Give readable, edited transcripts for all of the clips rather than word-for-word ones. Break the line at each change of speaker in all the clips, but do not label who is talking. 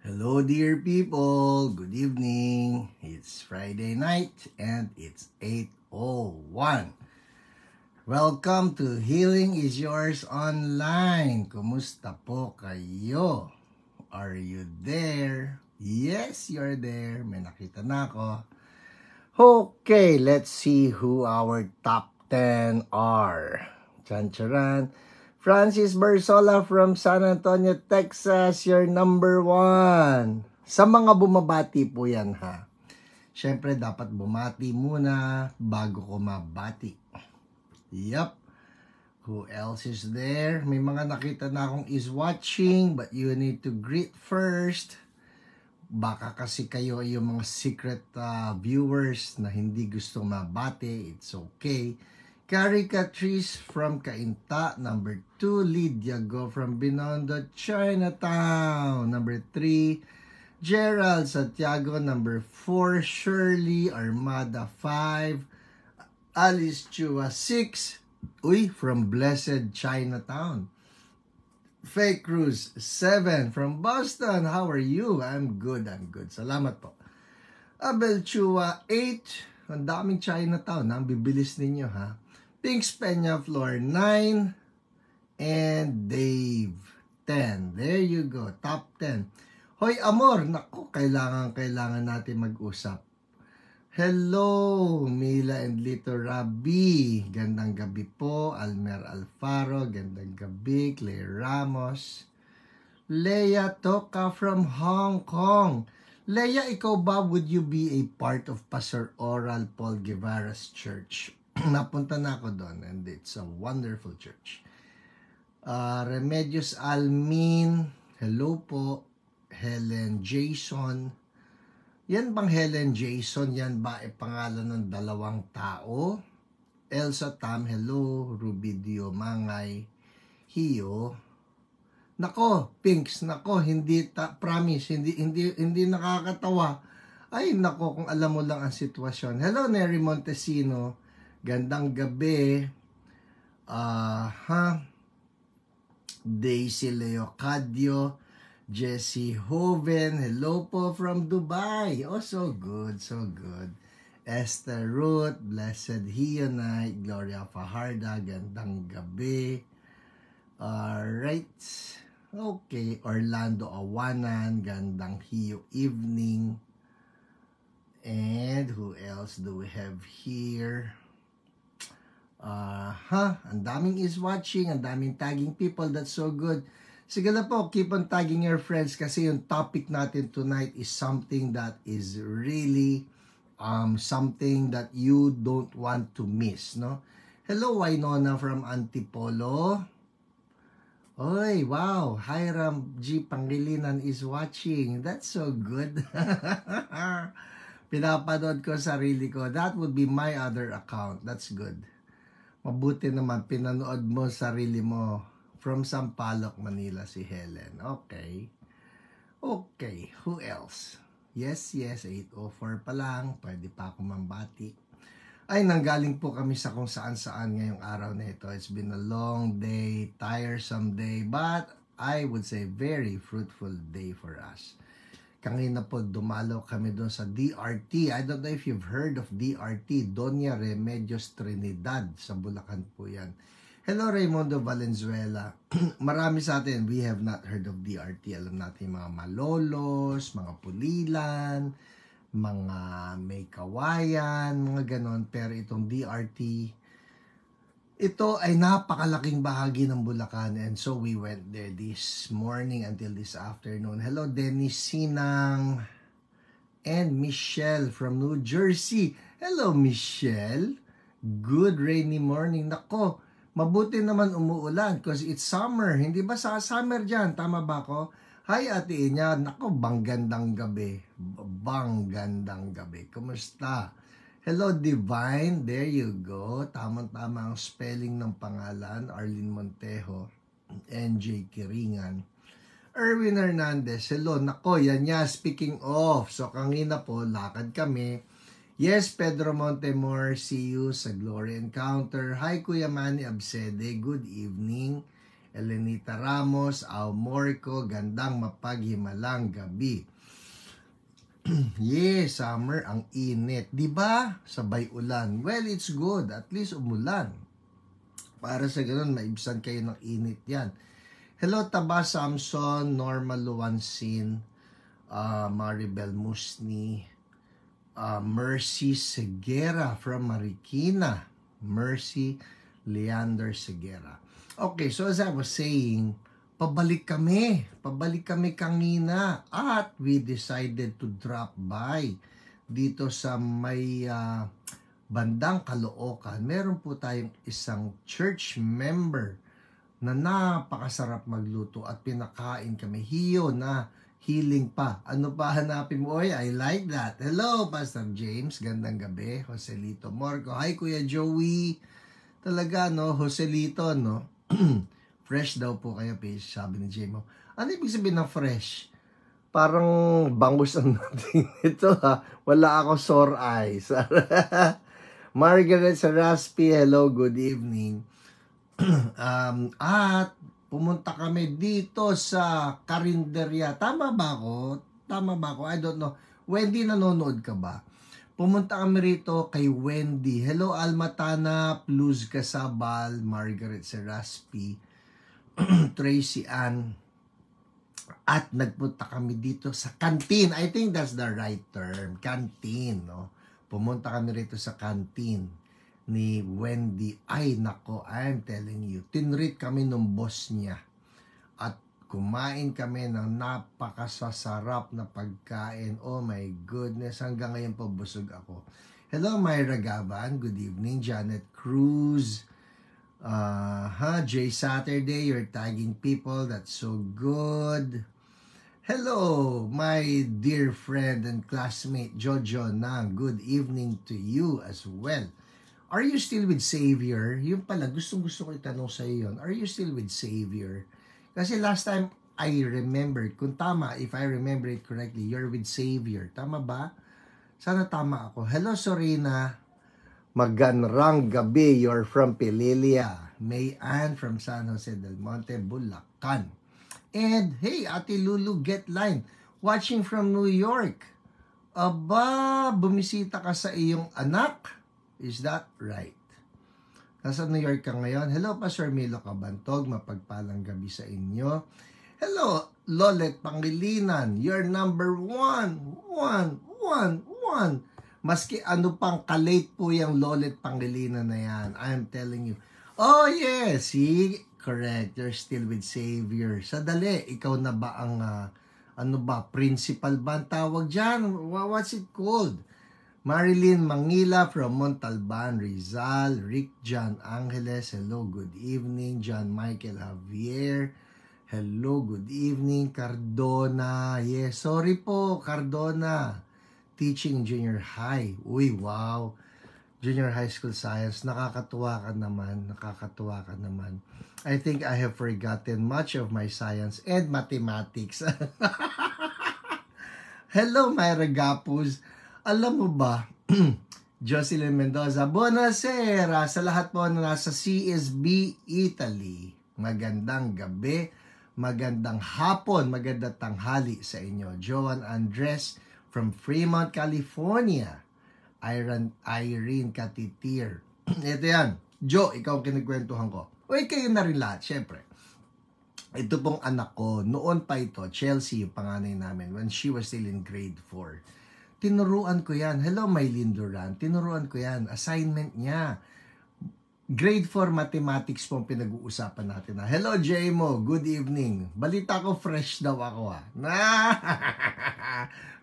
Hello dear people, good evening. It's Friday night and it's 8:01. Welcome to Healing is Yours Online. Kumusta po kayo? Are you there? Yes, you're there. May nakita na ako. Okay, let's see who our top 10 are. Chan-charan. Francis Barsola from San Antonio, Texas, you're number 1. Sa mga bumabati po yan ha. Siyempre dapat bumati muna bago ko mabati. Yup. Who else is there? May mga nakita na akong is watching but you need to greet first. Baka kasi kayo yung mga secret viewers na hindi gustong mabati. It's okay. Caricatrice from Cainta, number 2. Lydia Go from Binondo, Chinatown, number 3. Gerald Santiago, number 4. Shirley Armada, 5. Alice Chua, 6. From Blessed Chinatown. Fake Cruz, 7. From Boston, how are you? I'm good. Salamat po. Abel Chua, 8. Ang daming Chinatown. Ang bibilis ninyo ha. Pinks Peña Flor, 9. And Dave, 10. There you go. Top 10. Hoy, Amor. Naku, kailangan natin mag-usap. Hello, Mila and Lito Rabi. Gandang gabi po. Almer Alfaro, gandang gabi. Claire Ramos. Leia Toka from Hong Kong. Leia, ikaw ba, would you be a part of Pastor Oral Paul Guevara's church? Napunta na ako doon and it's a wonderful church. Remedios Almin, hello po. Helen Jason. Yan bang Helen Jason? Yan ba ay pangalan ng dalawang tao? Elsa Tam, hello. Ruby Dio Mangay. Hiyo. Nako, Pinks, nako, promise, hindi nakakatawa. Ay, nako, kung alam mo lang ang sitwasyon. Hello, Neri Montesino. Gandang gabi. Daisy Leocadio. Jessie Hoven. Hello po from Dubai. Oh, so good. Esther Ruth. Blessed Hionite. Gloria Fajarda. Gandang gabi. Alright. Okay. Orlando Awanan. Gandang hiyo evening. And who else do we have here? Ang daming is watching, ang daming tagging people, that's so good. Sige na po, keep on tagging your friends kasi yung topic natin tonight is something that is really something that you don't want to miss, no? Hello, Winona from Antipolo. Oy, wow, Hiram G. Pangilinan is watching. That's so good. Pinapanood ko sarili ko. That would be my other account. That's good. Mabuti naman, pinanood mo sarili mo. From Sampaloc, Manila, si Helen. Okay, who else? Yes, 8:04 pa lang. Pwede pa ako mambati. Ay, nanggaling po kami sa kung saan-saan ngayong araw na ito. It's been a long day, tiresome day, but I would say very fruitful day for us. Kanina po dumalo kami doon sa DRT. I don't know if you've heard of DRT, Doña Remedios Trinidad. Sa Bulacan po yan. Hello Raimundo Valenzuela. Marami sa atin, we have not heard of DRT. Alam natin mga malolos, mga pulilan, mga may kawayan, mga ganon. Pero itong DRT, ito ay napakalaking bahagi ng Bulacan and so we went there this morning until this afternoon. Hello Dennis Sinang and Michelle from New Jersey. Hello Michelle. Good rainy morning. Nako, mabuti naman umuulan because it's summer. Hindi ba sa summer dyan? Tama ba ako? Hi Ate Inya. Nako, banggandang gabi. Kumusta? Hello, Divine. There you go. Tama-tama ang spelling ng pangalan. Arlene Montejo. NJ Kiringan. Erwin Hernandez. Hello. Nako, yan niya. Speaking of. So, kanina po, lakad kami. Yes, Pedro Montemor. See you sa Glory Encounter. Hi, Kuya Manny Absede. Good evening. Elenita Ramos, Morco, gandang mapaghimalang gabi. Yes, summer, ang init. Diba? Sabay ulan. Well, it's good. At least umulan. Para sa ganun, maibsan kayo ng init yan. Hello, Taba Samson, Norma Luwansin, Maribel Musni, Mercy Segera from Marikina. Mercy Leander Segera. Okay, so as I was saying, pabalik kami kanina at we decided to drop by dito sa may bandang Caloocan. Meron po tayong isang church member na napakasarap magluto at pinakain kami. Hiyo na healing pa. Ano pa hanapin mo? Oy, I like that. Hello, Pastor James. Gandang gabi. Joselito Morco. Hi, Kuya Joey. Talaga, no? Joselito, no? Fresh daw po kayo, Paige, sabi ni Jemo. Ano ibig sabihin ng fresh? Parang bangus ang natin ito, ha? Wala ako sore eyes. Margaret Saraspi, hello, good evening. At pumunta kami dito sa Karinderya. Tama ba ako? I don't know. Wendy, nanonood ka ba? Pumunta kami rito kay Wendy. Hello, Alma Tanap, Luz Casabal, Margaret Seraspi, Tracy Ann. At nagpunta kami dito sa canteen. I think that's the right term. Canteen, no? Pumunta kami rito sa canteen ni Wendy. Ay, nako, I'm telling you. Tinreat kami ng boss niya. At kumain kami ng napakasasarap na pagkain. Oh my goodness, hanggang ngayon po busog ako. Hello, Myra Gavan. Good evening. Janet Cruz. Jay Saturday, you're tagging people. That's so good. Hello, my dear friend and classmate Jojo Nang. Good evening to you as well. Are you still with Savior? Yung pala, gustong-gusto ko itanong sa iyo yun. Are you still with Savior? Kasi last time, I remembered, kung tama, if I remember it correctly, you're with Savior. Tama ba? Sana tama ako. Hello, Sorina. Magandang gabi. You're from Pililia. May Ann from San Jose del Monte, Bulacan. And, hey, Ate Lulu, get line. Watching from New York. Aba, bumisita ka sa iyong anak. Is that right? Nasa New York ka ngayon. Hello, Pastor Milo Cabantog. Mapagpalang gabi sa inyo. Hello, Lolet Pangilinan. You're number one. Maski ano pang kalate po yung Lolet Pangilinan na yan. I'm telling you. Oh, yes. See? Correct. You're still with Savior. Sadali, ikaw na ba ang, principal ba ang tawag dyan? What's it called? Marilyn Mangila from Montalban, Rizal. Rick John Angeles, hello, good evening. John Michael Javier, hello, good evening. Cardona, yes, sorry po, Cardona. Teaching junior high. Uy, wow. Junior high school science. Nakakatuwa ka naman. I think I have forgotten much of my science and mathematics. Hello, Myra Gapuz. Alam mo ba, Jocelyn Mendoza, buonasera sa lahat po na nasa CSB Italy. Magandang gabi, magandang hapon, magandang tanghali sa inyo. Joan Andres from Fremont, California. Irene Katitir. Ito yan. Jo, ikaw kinigwentuhan ko. Uy, kayo na rin lahat, syempre. Ito pong anak ko, noon pa ito, Chelsea, yung panganay namin, when she was still in grade 4. Tinuruan ko yan. Hello, Mylene Duran. Tinuruan ko yan. Assignment niya. Grade 4 mathematics po pinag-uusapan natin. Hello, Jmo. Good evening. Balita ko, fresh daw ako.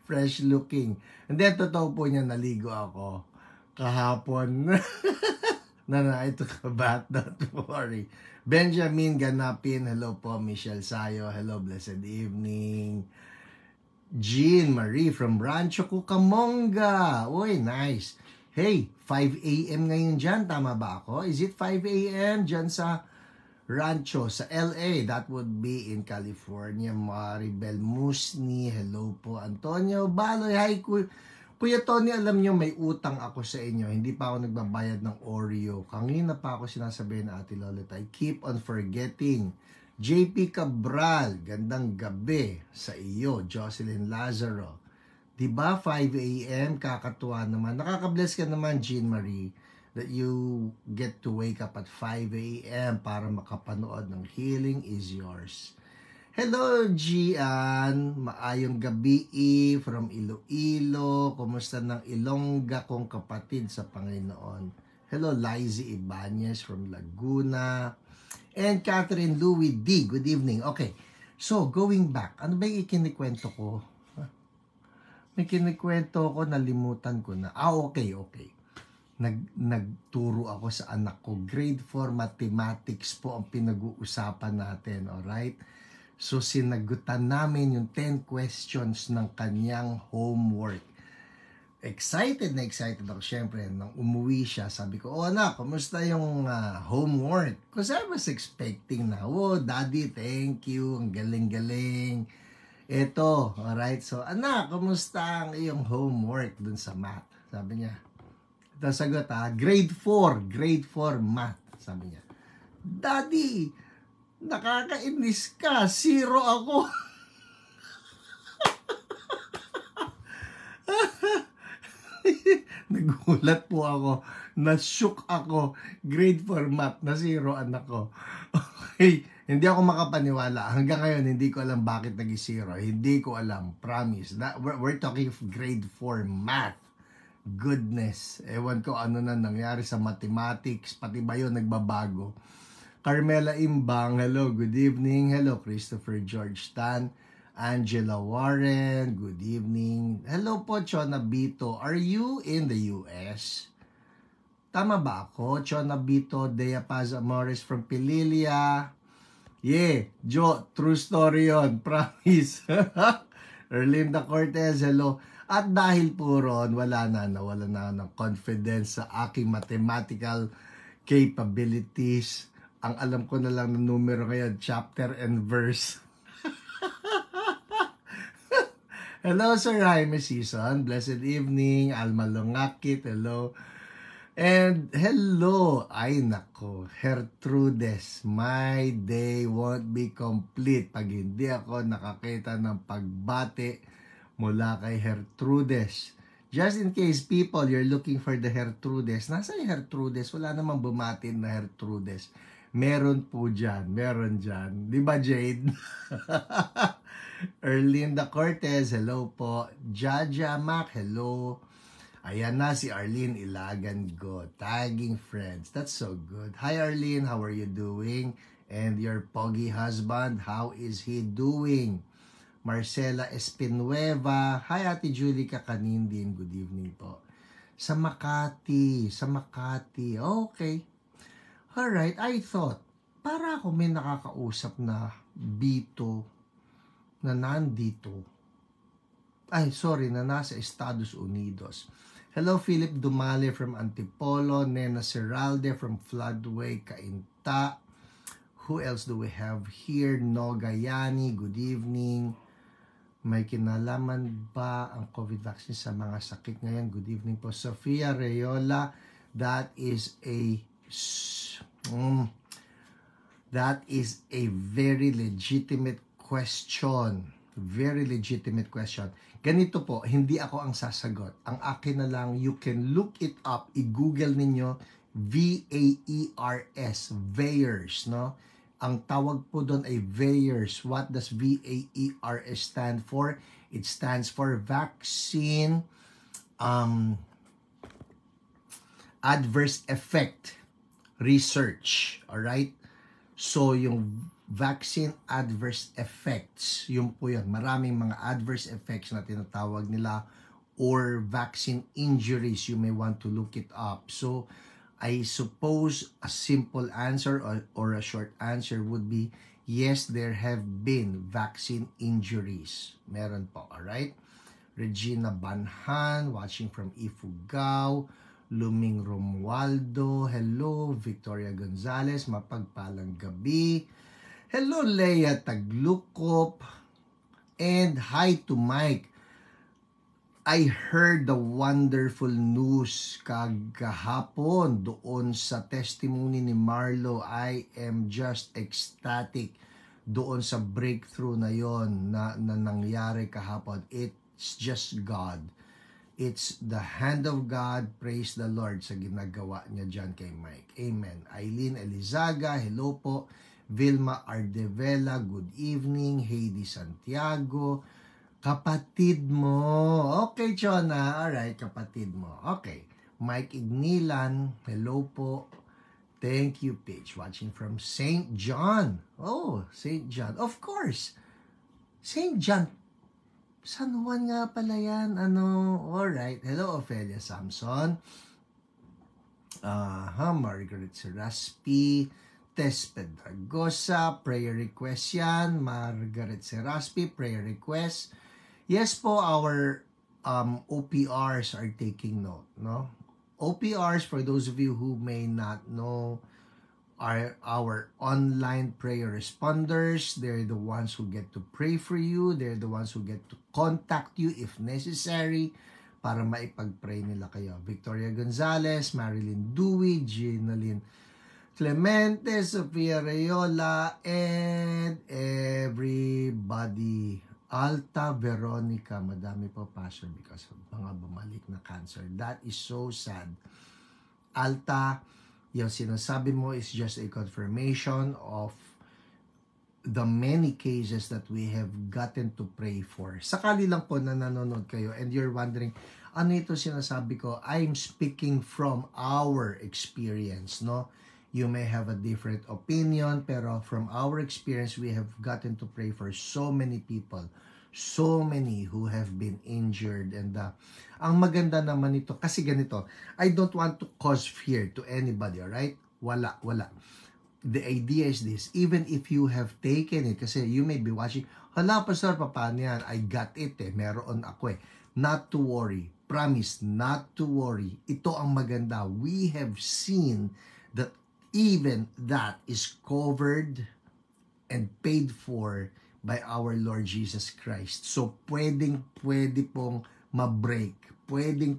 Fresh looking. And then, totoo po niya, naligo ako kahapon. Ito ka ba? Don't worry. Benjamin Ganapin. Hello po. Michelle Sayo. Hello, blessed evening. Jean Marie from Rancho Cucamonga. Uy, nice. Hey, 5 a.m. ngayon dyan. Tama ba ako? Is it 5 a.m. dyan sa Rancho, sa LA? That would be in California. Maribel Musni. Hello po. Antonio Baloy. Hi, Kuya Tony, alam nyo, may utang ako sa inyo. Hindi pa ako nagbabayad ng Oreo. Kanina pa ako sinasabi na Ate Lolet, I keep on forgetting JP Cabral, gandang gabi sa iyo. Jocelyn Lazaro. Diba 5 a.m. kakatuwa naman. Nakaka-bless ka naman, Jean Marie, that you get to wake up at 5 a.m. para makapanood ng Healing is Yours. Hello, Gian. Maayong gabi from Iloilo. Kumusta ng Ilongga kong kapatid sa Panginoon? Hello, Lizy Ibanez from Laguna. And Catherine Louie D. Good evening. Okay. So, going back. Ano ba yung ikinikwento ko? May kinikwento ko, nalimutan ko na. Okay. Nagturo ako sa anak ko. Grade 4 mathematics po ang pinag-uusapan natin. Alright? So, sinagutan namin yung 10 questions ng kanyang homework. Excited ako. Siyempre, nang umuwi siya, sabi ko, anak, kumusta yung homework? Because I was expecting na, daddy, thank you. Ang galing-galing. Ito, alright. So, anak, kumusta ang iyong homework dun sa math? Sabi niya. Ito sagot grade 4 math. Sabi niya, daddy, nakakainis ka, 0 ako. Nagulat po ako, na-shook ako, grade 4 math, na 0 anak ko. Okay, hindi ako makapaniwala. Hanggang ngayon, hindi ko alam bakit nag-0. Hindi ko alam, promise. We're talking of grade 4 math. Goodness, ewan ko ano na nangyari sa mathematics, pati ba yun nagbabago. Carmela Imbang, hello, good evening. Hello, Christopher George Tan. Angela Warren, good evening. Hello po, Chona Bito. Are you in the US? Tama ba ako? Chona Bito, Dea Paz Amores from Pililia. Yeah, Joe, true story yon, promise. Erlinda Cortez, hello. At dahil po ron, nawala na ng confidence sa aking mathematical capabilities. Ang alam ko na lang ng numero ngayon, chapter and verse. Hello, Sir Jaime Season. Blessed evening. Alma Longakit. Hello. And hello. Ay, nako. Gertrudes. My day won't be complete pag hindi ako nakakita ng pagbati mula kay Gertrudes. Just in case, people, you're looking for the Gertrudes. Nasa yung Gertrudes? Wala namang bumati na Gertrudes. Meron po dyan. Meron dyan. Di ba, Jade? Erlinda Cortez, hello po. Jaja Mac, hello. Ayan na si Arlene Ilagan Go. Tagging friends. That's so good. Hi Arlene, how are you doing? And your poggy husband, how is he doing? Marcela Espinueva. Hi Ate Julie Kakanindin. Good evening po. Sa Makati. Okay. Alright, I thought, para ako may nakakausap na Bito na nandito. Na nasa Estados Unidos. Hello, Philip Dumale from Antipolo. Nena Serralde from Floodway, Cainta. Who else do we have here? Nogayani, good evening. May kinalaman ba ang COVID vaccine sa mga sakit ngayon? Good evening po. Sofia Reyola, that is a very legitimate question. Very legitimate question. Ganito po, hindi ako ang sasagot. Ang akin na lang, you can look it up. I-google ninyo, VAERS, VAERS, no? Ang tawag po doon ay VAERS. What does VAERS stand for? It stands for Vaccine Adverse Effect Research. Alright? So, yung vaccine adverse effects, yun po yun. Maraming mga adverse effects na tinatawag nila or vaccine injuries. You may want to look it up. So, I suppose a simple answer or a short answer would be, yes, there have been vaccine injuries. Meron po, alright? Regina Banhan, watching from Ifugao. Luming Romualdo, hello. Victoria Gonzalez, mapagpalang gabi. Hello, Leia Taglukop. And hi to Mike. I heard the wonderful news kagahapon doon sa testimony ni Marlo. I am just ecstatic doon sa breakthrough na yon na nangyari kahapon. It's just God. It's the hand of God. Praise the Lord sa ginagawa niya dyan kay Mike. Amen. Eileen Elizaga, hello po. Vilma Ardevela, good evening. Heidi Santiago, kapatid mo. Okay, Chona. Alright, kapatid mo. Okay. Mike Ignilan, hello po. Thank you, Paige. Watching from St. John. Oh, St. John. Of course. St. John. San Juan nga pala yan. Alright. Hello, Ophelia Samson. Margaret Seraspi. Tess Pedragosa. Prayer request yan. Margaret Seraspi. Prayer request. Yes po, our OPRs are taking note. No? OPRs, for those of you who may not know, are our online prayer responders. They're the ones who get to pray for you. They're the ones who get to contact you if necessary para maipag-pray nila kayo. Victoria Gonzalez, Marilyn Dewey, Ginalyn Clemente, Sofia Rayola, and everybody. Alta Veronica, madami po passion because of mga bumalik na cancer. That is so sad. Alta, yung sinasabi mo is just a confirmation of the many cases that we have gotten to pray for. Sakali lang po na nanonood kayo and you're wondering, ano ito sinasabi ko? I'm speaking from our experience, no? You may have a different opinion, pero from our experience, we have gotten to pray for so many people. So many who have been injured. And ang maganda naman ito, kasi ganito, I don't want to cause fear to anybody, alright? Wala. The idea is this, even if you have taken it, kasi you may be watching, hala, Pastor, paano yan? I got it meron ako Not to worry. Promise, not to worry. Ito ang maganda. We have seen that even that is covered and paid for by our Lord Jesus Christ. So, pwede pong ma-break. Pwedeng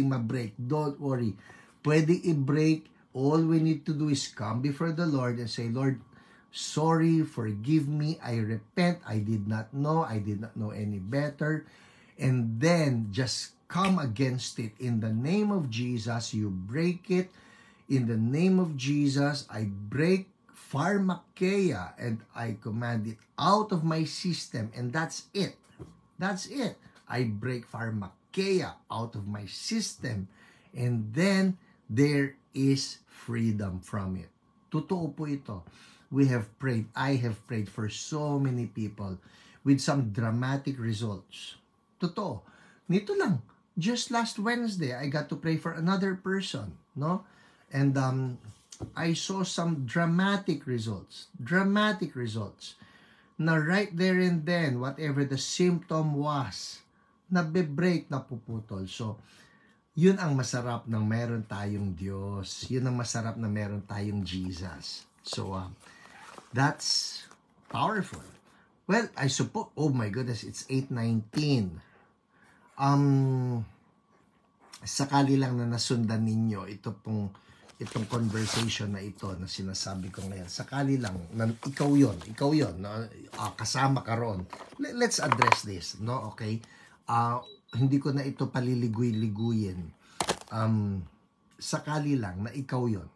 ma-break. Don't worry. Pwedeng i-break. All we need to do is come before the Lord and say, Lord, sorry, forgive me, I repent, I did not know any better. And then, just come against it. In the name of Jesus, you break it. In the name of Jesus, I break pharmakeia and I command it out of my system, and that's it. That's it. I break pharmakeia out of my system, and then there is freedom from it. Totoo po ito. We have prayed, I have prayed for so many people with some dramatic results. Totoo. Nito lang, just last Wednesday, I got to pray for another person, no? And I saw some dramatic results. Na right there and then, whatever the symptom was, nabe-break, napuputol. So, yun ang masarap ng meron tayong Diyos. Yun ang masarap na meron tayong Jesus. So, that's powerful. Well, I suppose, oh my goodness, it's 8:19. Sakali lang na nasundan ninyo itong conversation na ito na sinasabi ko ngayon. Sakali lang na ikaw yon, no? Kasama ka ron. Let's address this, no? Okay? Hindi ko na ito paliligoy-liguyin. Sakali lang na ikaw yon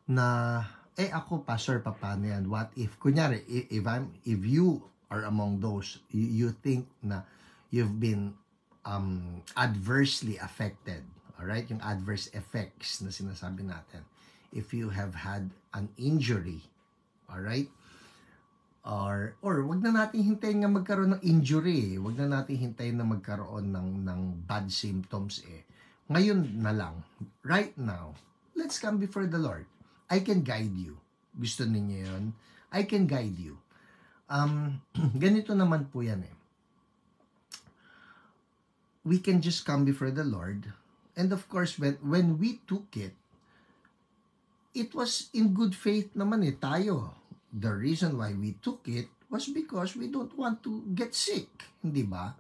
na ako, Pastor, paano yan? What if, kunyari, if you are among those, you think na you've been adversely affected, alright? Yung adverse effects na sinasabi natin. If you have had an injury, alright? Or wag na natin hintayin nga magkaroon ng injury. Wag na natin hintayin na magkaroon ng bad symptoms Ngayon na lang, right now, let's come before the Lord. I can guide you. Gusto ninyo yun? I can guide you. Ganito naman po yan We can just come before the Lord. And of course, when we took it, it was in good faith naman tayo. The reason why we took it was because we don't want to get sick. Hindi ba?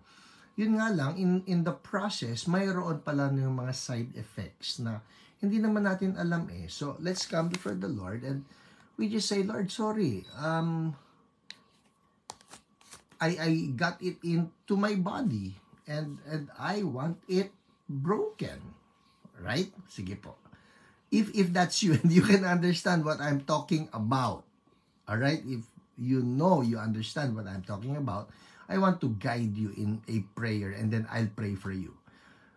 Yun nga lang, in the process, mayroon pala ng mga side effects na hindi naman natin alam So, let's come before the Lord and we just say, Lord, sorry. I got it into my body and I want it broken. Right? Sige po. If that's you and you can understand what I'm talking about. All right? If you know, you understand what I'm talking about, I want to guide you in a prayer and then I'll pray for you.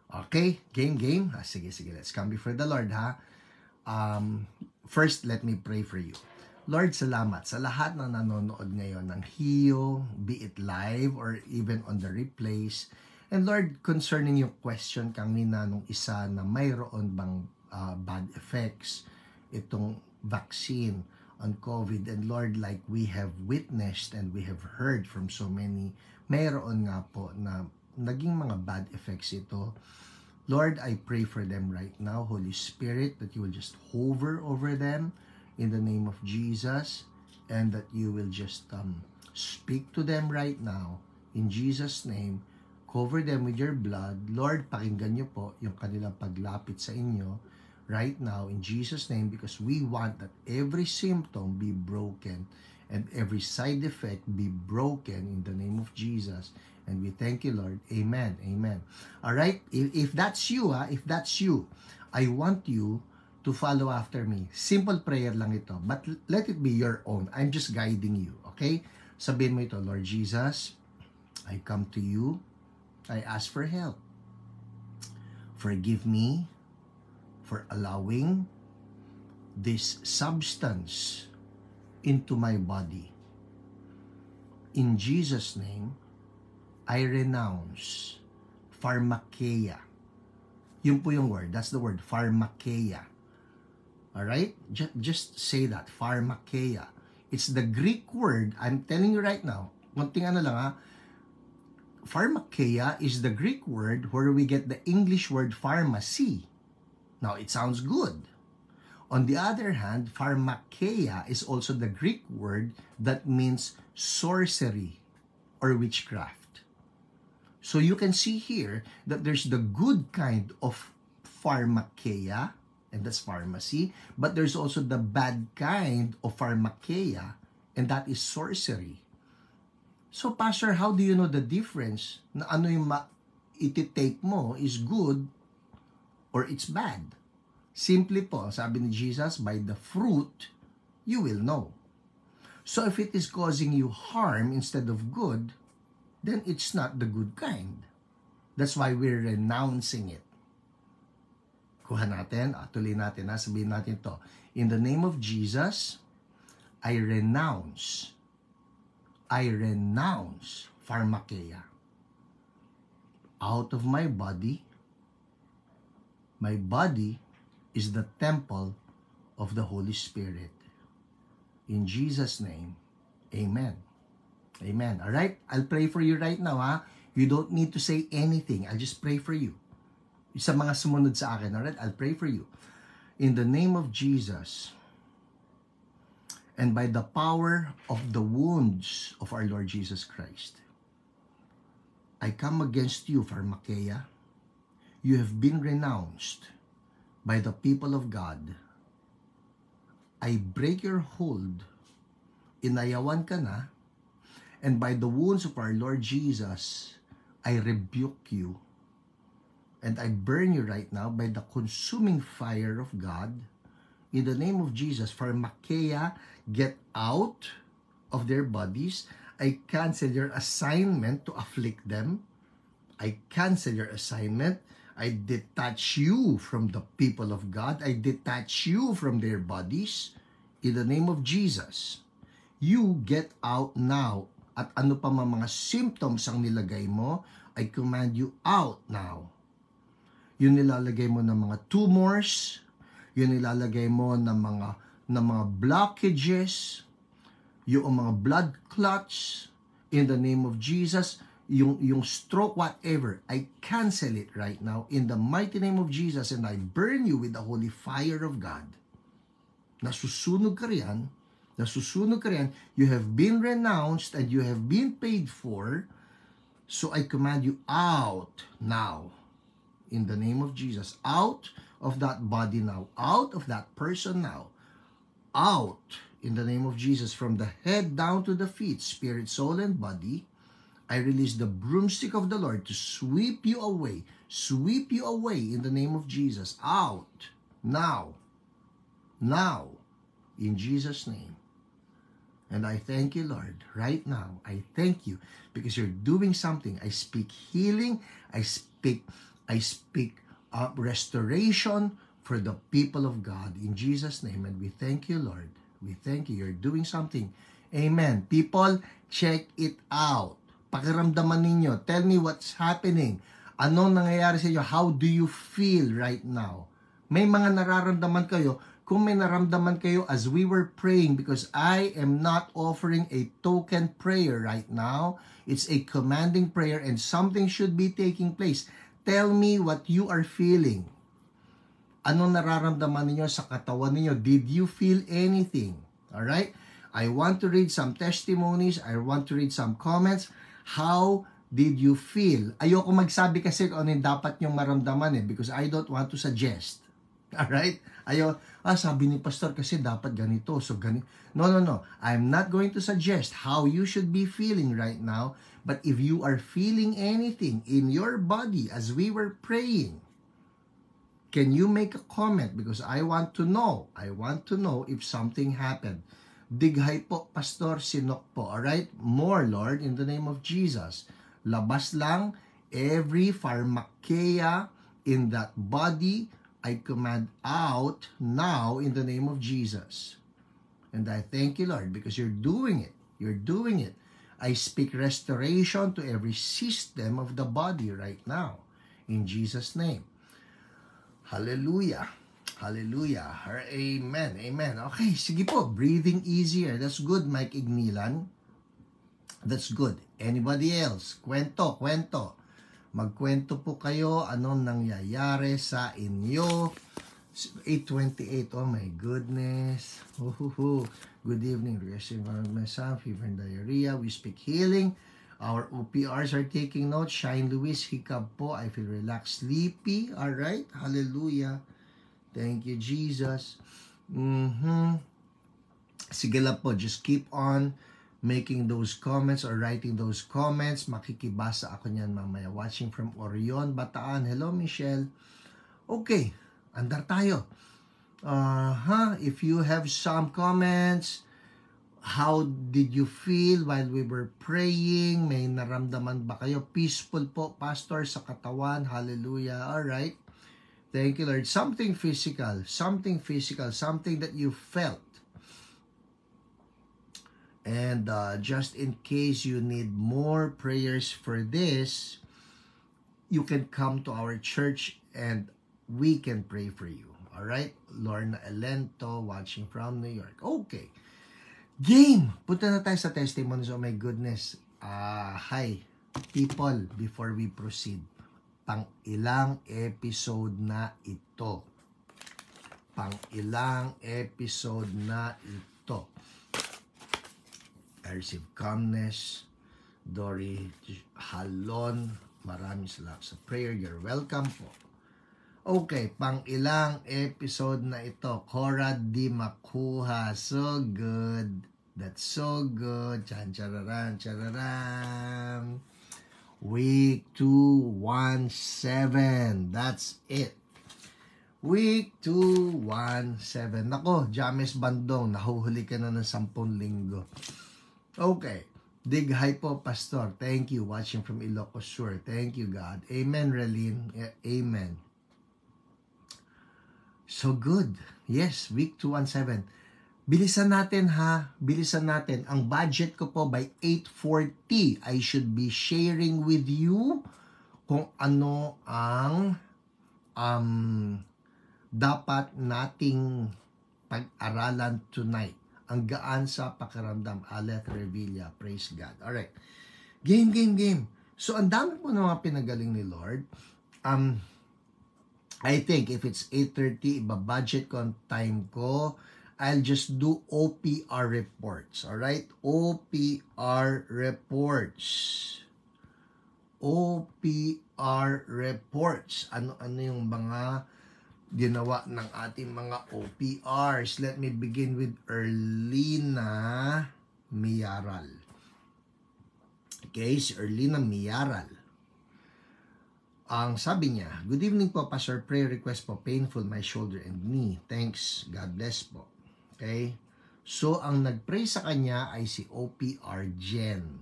Okay? Game? Sige. Let's come before the Lord, ha? First, let me pray for you. Lord, salamat sa lahat na nanonood ngayon ng HIO, be it live or even on the replays. And Lord, concerning yung question kanina nung isa na mayroon bang bad effects itong vaccine on COVID. And Lord, like we have witnessed and we have heard from so many, mayroon nga po na naging mga bad effects ito. Lord, I pray for them right now, Holy Spirit, that you will just hover over them in the name of Jesus, and that you will just speak to them right now in Jesus' name. Cover them with your blood. Lord, pakinggan niyo po yung kanilang paglapit sa inyo right now in Jesus' name, because we want that every symptom be broken and every side effect be broken in the name of Jesus. And we thank you, Lord. Amen. All right? If that's you, I want you to follow after me. Simple prayer lang ito, but let it be your own. I'm just guiding you, okay? Sabihin mo ito, Lord Jesus, I come to you. I ask for help. Forgive me for allowing this substance into my body. In Jesus' name, I renounce pharmakeia. Yun po yung word. That's the word, pharmakeia. Alright? Just say that, pharmakeia. It's the Greek word, I'm telling you right now, konting ano lang ha, pharmakeia is the Greek word where we get the English word pharmacy. Now, it sounds good. On the other hand, pharmakeia is also the Greek word that means sorcery or witchcraft. So you can see here that there's the good kind of pharmakeia, and that's pharmacy, but there's also the bad kind of pharmakeia, and that is sorcery. So, Pastor, how do you know the difference na ano yung iti-take mo is good or it's bad? Simply po, sabi ni Jesus, by the fruit, you will know. So, if it is causing you harm instead of good, then it's not the good kind. That's why we're renouncing it. Kuha natin, tuloy natin, sabihin natin to. In the name of Jesus, I renounce pharmakeia out of my body. My body is the temple of the Holy Spirit. In Jesus' name, amen. Amen. All right? I'll pray for you right now, ha? You don't need to say anything. I'll just pray for you. Sa mga sumunod sa akin, alright? I'll pray for you. In the name of Jesus, and by the power of the wounds of our Lord Jesus Christ, I come against you, pharmakeia. You have been renounced by the people of God. I break your hold. Inayawan ka na. And by the wounds of our Lord Jesus, I rebuke you. And I burn you right now by the consuming fire of God. In the name of Jesus, pharmakeia, get out of their bodies. I cancel your assignment to afflict them. I cancel your assignment. I detach you from the people of God. I detach you from their bodies. In the name of Jesus, you get out now. At ano pa mga symptoms ang nilagay mo, I command you out now. Yung nilalagay mo ng mga tumors, yung nilalagay mo ng mga blockages, yung mga blood clots, in the name of Jesus, yung stroke, whatever, I cancel it right now in the mighty name of Jesus, and I burn you with the holy fire of God. Nasusunog ka riyan, you have been renounced and you have been paid for, so I command you out now. In the name of Jesus, out of that body now, out of that person now, out in the name of Jesus, from the head down to the feet, spirit, soul, and body. I release the broomstick of the Lord to sweep you away in the name of Jesus, out, now, in Jesus' name. And I thank you, Lord, right now. I thank you because you're doing something. I speak healing. I speak restoration for the people of God in Jesus' name. And we thank you, Lord. We thank you. You're doing something. Amen. People, check it out. Pakiramdaman ninyo. Tell me what's happening. Anong nangyayari sa inyo? How do you feel right now? May mga nararamdaman kayo. Kung may naramdaman kayo as we were praying, because I am not offering a token prayer right now. It's a commanding prayer and something should be taking place. Tell me what you are feeling. Anong nararamdaman niyo sa katawan niyo? Did you feel anything? Alright? I want to read some testimonies. I want to read some comments. How did you feel? Ayoko magsabi kasi kung ano yung dapat nyong maramdaman because I don't want to suggest. Alright? Sabi ni pastor kasi dapat ganito. So ganito. No. I'm not going to suggest how you should be feeling right now. But if you are feeling anything in your body as we were praying, can you make a comment? Because I want to know. I want to know if something happened. Dighay po, pastor, sinok po. Alright? More, Lord, in the name of Jesus. Labas lang every pharmakeia in that body. I command out now in the name of Jesus. And I thank you, Lord, because you're doing it. You're doing it. I speak restoration to every system of the body right now. In Jesus' name. Hallelujah. Hallelujah. Amen. Amen. Okay, sige po. Breathing easier. That's good, Mike Ignilan. That's good. Anybody else? Kwento. Magkwento po kayo anong nangyayari sa inyo. 8:28. Oh my goodness. Good evening. Regression of my son, fever and diarrhea. We speak healing. Our OPRs are taking notes. Shine Luis, hiccup po. I feel relaxed, sleepy. Alright. Hallelujah. Thank you, Jesus. Sige lang po. Just keep on making those comments or writing those comments. Makikibasa ako niyan mamaya. Watching from Orion, Bataan. Hello, Michelle. Okay, andar tayo. If you have some comments, how did you feel while we were praying? May naramdaman ba kayo? Peaceful po, Pastor, sa katawan. Hallelujah. Alright. Thank you, Lord. Something physical, something that you felt. And just in case you need more prayers for this, you can come to our church and we can pray for you. Alright? Lorna Elento, watching from New York. Okay. Game! Punta na tayo sa testimonies. Oh my goodness. Hi, people, before we proceed. Pang-ilang episode na ito. I receive calmness. Dory Halon, maraming salamat sa prayer. You're welcome po. Okay, pang-ilang episode na ito. Cora Di Makuha. So good. That's so good. Chan-chararan. Week 217. That's it. Week 217. Nako, James Bandong, nahuhuli ka na ng 10 linggo. Okay. Dighay po, Pastor. Thank you. Watching from Ilocos Sur. Thank you, God. Amen, Relin. Amen. So good. Yes, week 217. Bilisan natin ha. Bilisan natin. Ang budget ko po by 8:40, I should be sharing with you kung ano ang dapat nating pag-aralan tonight. Ang gaan sa pakiramdam. Aleth Revilla. Praise God. Alright. Game. So, ang dami po ng mga pinagaling ni Lord. I think if it's 8:30, iba-budget ko ang time ko. I'll just do OPR reports. Alright? OPR reports. Ano yung mga ginawa ng ating mga OPRs. Let me begin with Erlina Miyaral. Okay, si Erlina Miyaral. Ang sabi niya, good evening po, Pastor. Prayer request po, painful my shoulder and knee. Thanks, God bless po. Okay? So, ang nagpray sa kanya ay si OPR Jen.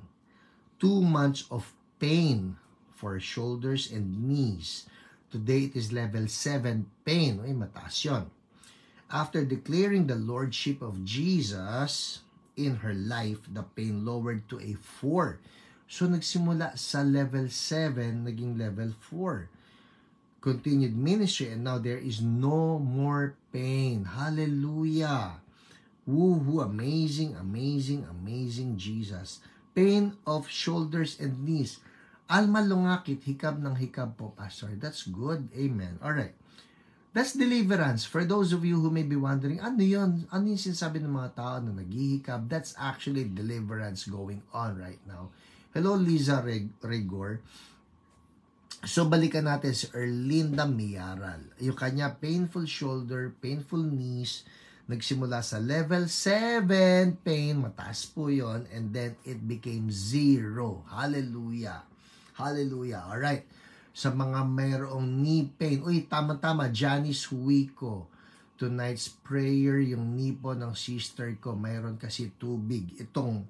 2 months of pain for shoulders and knees. Today, it is level 7 pain. Uy, mataas yun. After declaring the Lordship of Jesus in her life, the pain lowered to a 4. So, nagsimula sa level 7, naging level 4. Continued ministry, and now there is no more pain. Hallelujah! Woohoo! Amazing, amazing, amazing Jesus. Pain of shoulders and knees. Alma lungakit, hikab ng hikab po, Pastor. That's good. Amen. Alright. That's deliverance. For those of you who may be wondering, ano yun? Ano yung sinasabi ng mga tao na naghihikab? That's actually deliverance going on right now. Hello, Liza Regor. So, balikan natin si Erlinda Miyaral. Yung kanya painful shoulder, painful knees, nagsimula sa level 7 pain, mataas po yon, and then it became 0. Hallelujah. Hallelujah. Alright. Sa mga mayroong knee pain. Uy, tama-tama, Janice Huico. Tonight's prayer, yung knee po ng sister ko, mayroon kasi tubig. Itong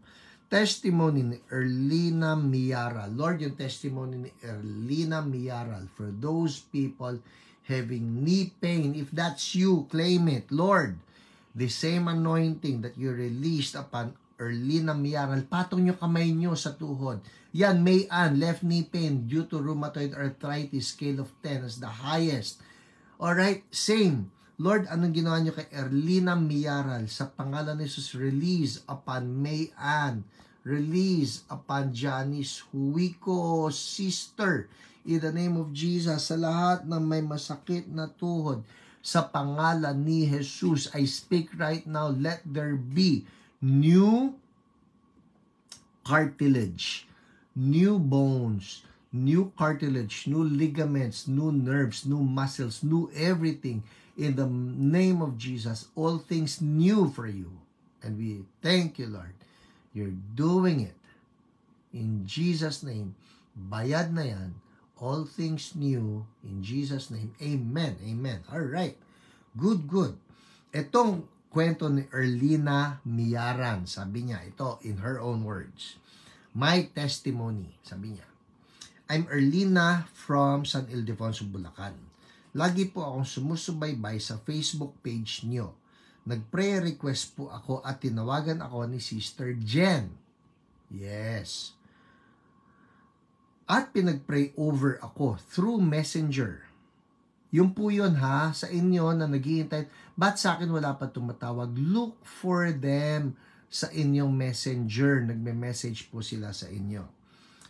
testimony ni Erlina Miyaral. Lord, yung testimony ni Erlina Miyaral, for those people having knee pain, if that's you, claim it. Lord, the same anointing that you released upon Erlina Miyaral, patong nyo kamay nyo sa tuhod. Yan, Mayan, left knee pain due to rheumatoid arthritis, scale of 10 as the highest. Alright, same. Lord, anong ginawa nyo kay Erlina Miyaral? Sa pangalan ni Jesus, release upon Mayan, release upon Janice Huico, sister, in the name of Jesus, sa lahat ng may masakit na tuhod, sa pangalan ni Jesus, I speak right now, let there be new cartilage, new bones, new cartilage, new ligaments, new nerves, new muscles, new everything. In the name of Jesus, all things new for you. And we thank you, Lord. You're doing it. In Jesus' name, bayad na yan. All things new. In Jesus' name, amen. Amen. All right. Good, good. Itong kwento ni Erlina Miyaran, sabi niya, ito in her own words. My testimony, sabi niya. I'm Erlina from San Ildefonso, Bulacan. Lagi po akong sumusubaybay sa Facebook page niyo. Nag-prayer request po ako at tinawagan ako ni Sister Jen. Yes. At pinag-pray over ako through Messenger. Yung po yun ha, sa inyo na naghihintay, ba't sa akin wala pa tumatawag? Look for them sa inyong messenger. Nagme-message po sila sa inyo.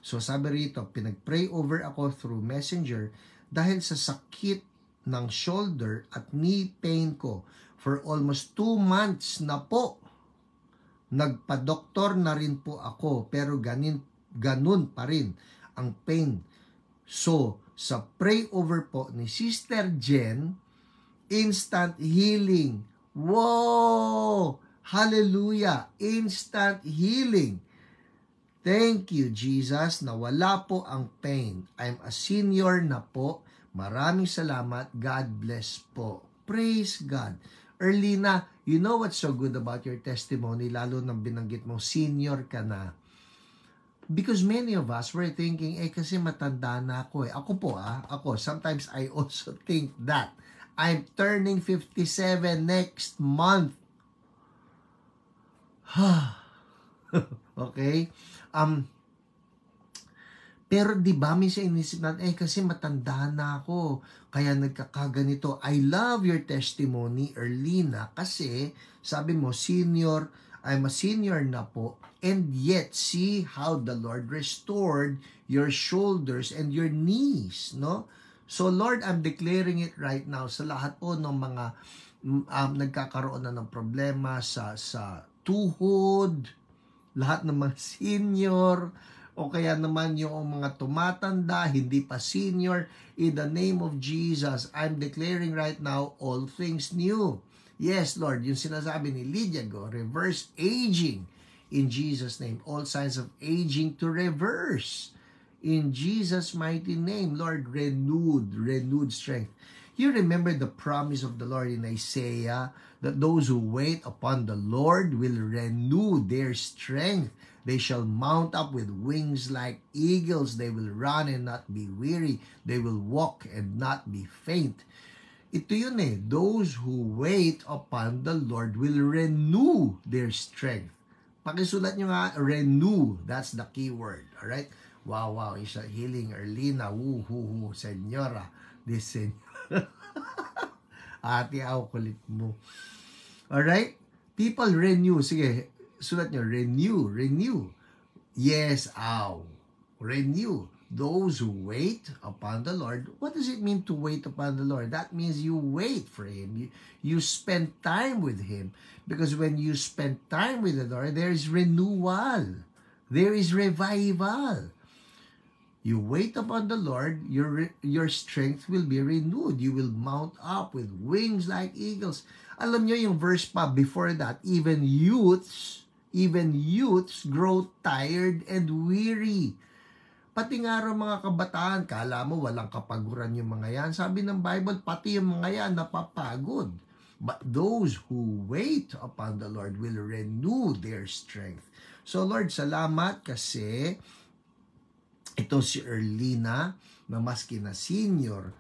So sabi rito, pinag-pray over ako through Messenger dahil sa sakit ng shoulder at knee pain ko for almost 2 months na po. Nagpa-doktor na rin po ako pero ganun pa rin ang pain. So, sa pray over po ni Sister Jen, instant healing. Wow! Hallelujah! Instant healing. Thank you, Jesus, na wala po ang pain. I'm a senior na po. Maraming salamat. God bless po. Praise God. Erlina, you know what's so good about your testimony, lalo nang binanggit mo, senior ka na. Because many of us were thinking, kasi matanda na ako eh. Ako po ako. Sometimes I also think that. I'm turning 57 next month. Okay? Pero di ba minsan inisip natin, kasi matanda na ako, kaya nagkakaganito. I love your testimony, Erlina, kasi sabi mo, senior, I'm a senior na po, and yet see how the Lord restored your shoulders and your knees, no? So Lord, I'm declaring it right now sa lahat po ng mga nagkakaroon na ng problema sa tuhod, lahat ng mga senior, o kaya naman yung mga tumatanda, hindi pa senior, in the name of Jesus, I'm declaring right now all things new. Yes, Lord, yung sinasabi ni Lydia Go, reverse aging, in Jesus' name. All signs of aging to reverse. In Jesus' mighty name, Lord, renewed strength. You remember the promise of the Lord in Isaiah that those who wait upon the Lord will renew their strength. They shall mount up with wings like eagles. They will run and not be weary. They will walk and not be faint. Ito yun eh. Those who wait upon the Lord will renew their strength. Pakisulat nyo nga, renew. That's the key word. Alright? Wow. Isa healing, Erlina. Woo. Senyora. This senyora. Ate, kulit mo. Alright? People renew. Sige, sulat nyo, renew. Yes, renew. Those who wait upon the Lord. What does it mean to wait upon the Lord? That means you wait for Him. You spend time with Him. Because when you spend time with the Lord, there is renewal. There is revival. You wait upon the Lord, your strength will be renewed. You will mount up with wings like eagles. Alam nyo yung verse pa before that, even youths grow tired and weary. Pati nga rin mga kabataan, kala mo walang kapaguran yung mga yan. Sabi ng Bible, pati yung mga yan napapagod. But those who wait upon the Lord will renew their strength. So Lord, salamat kasi ito si Erlina na maski na senior,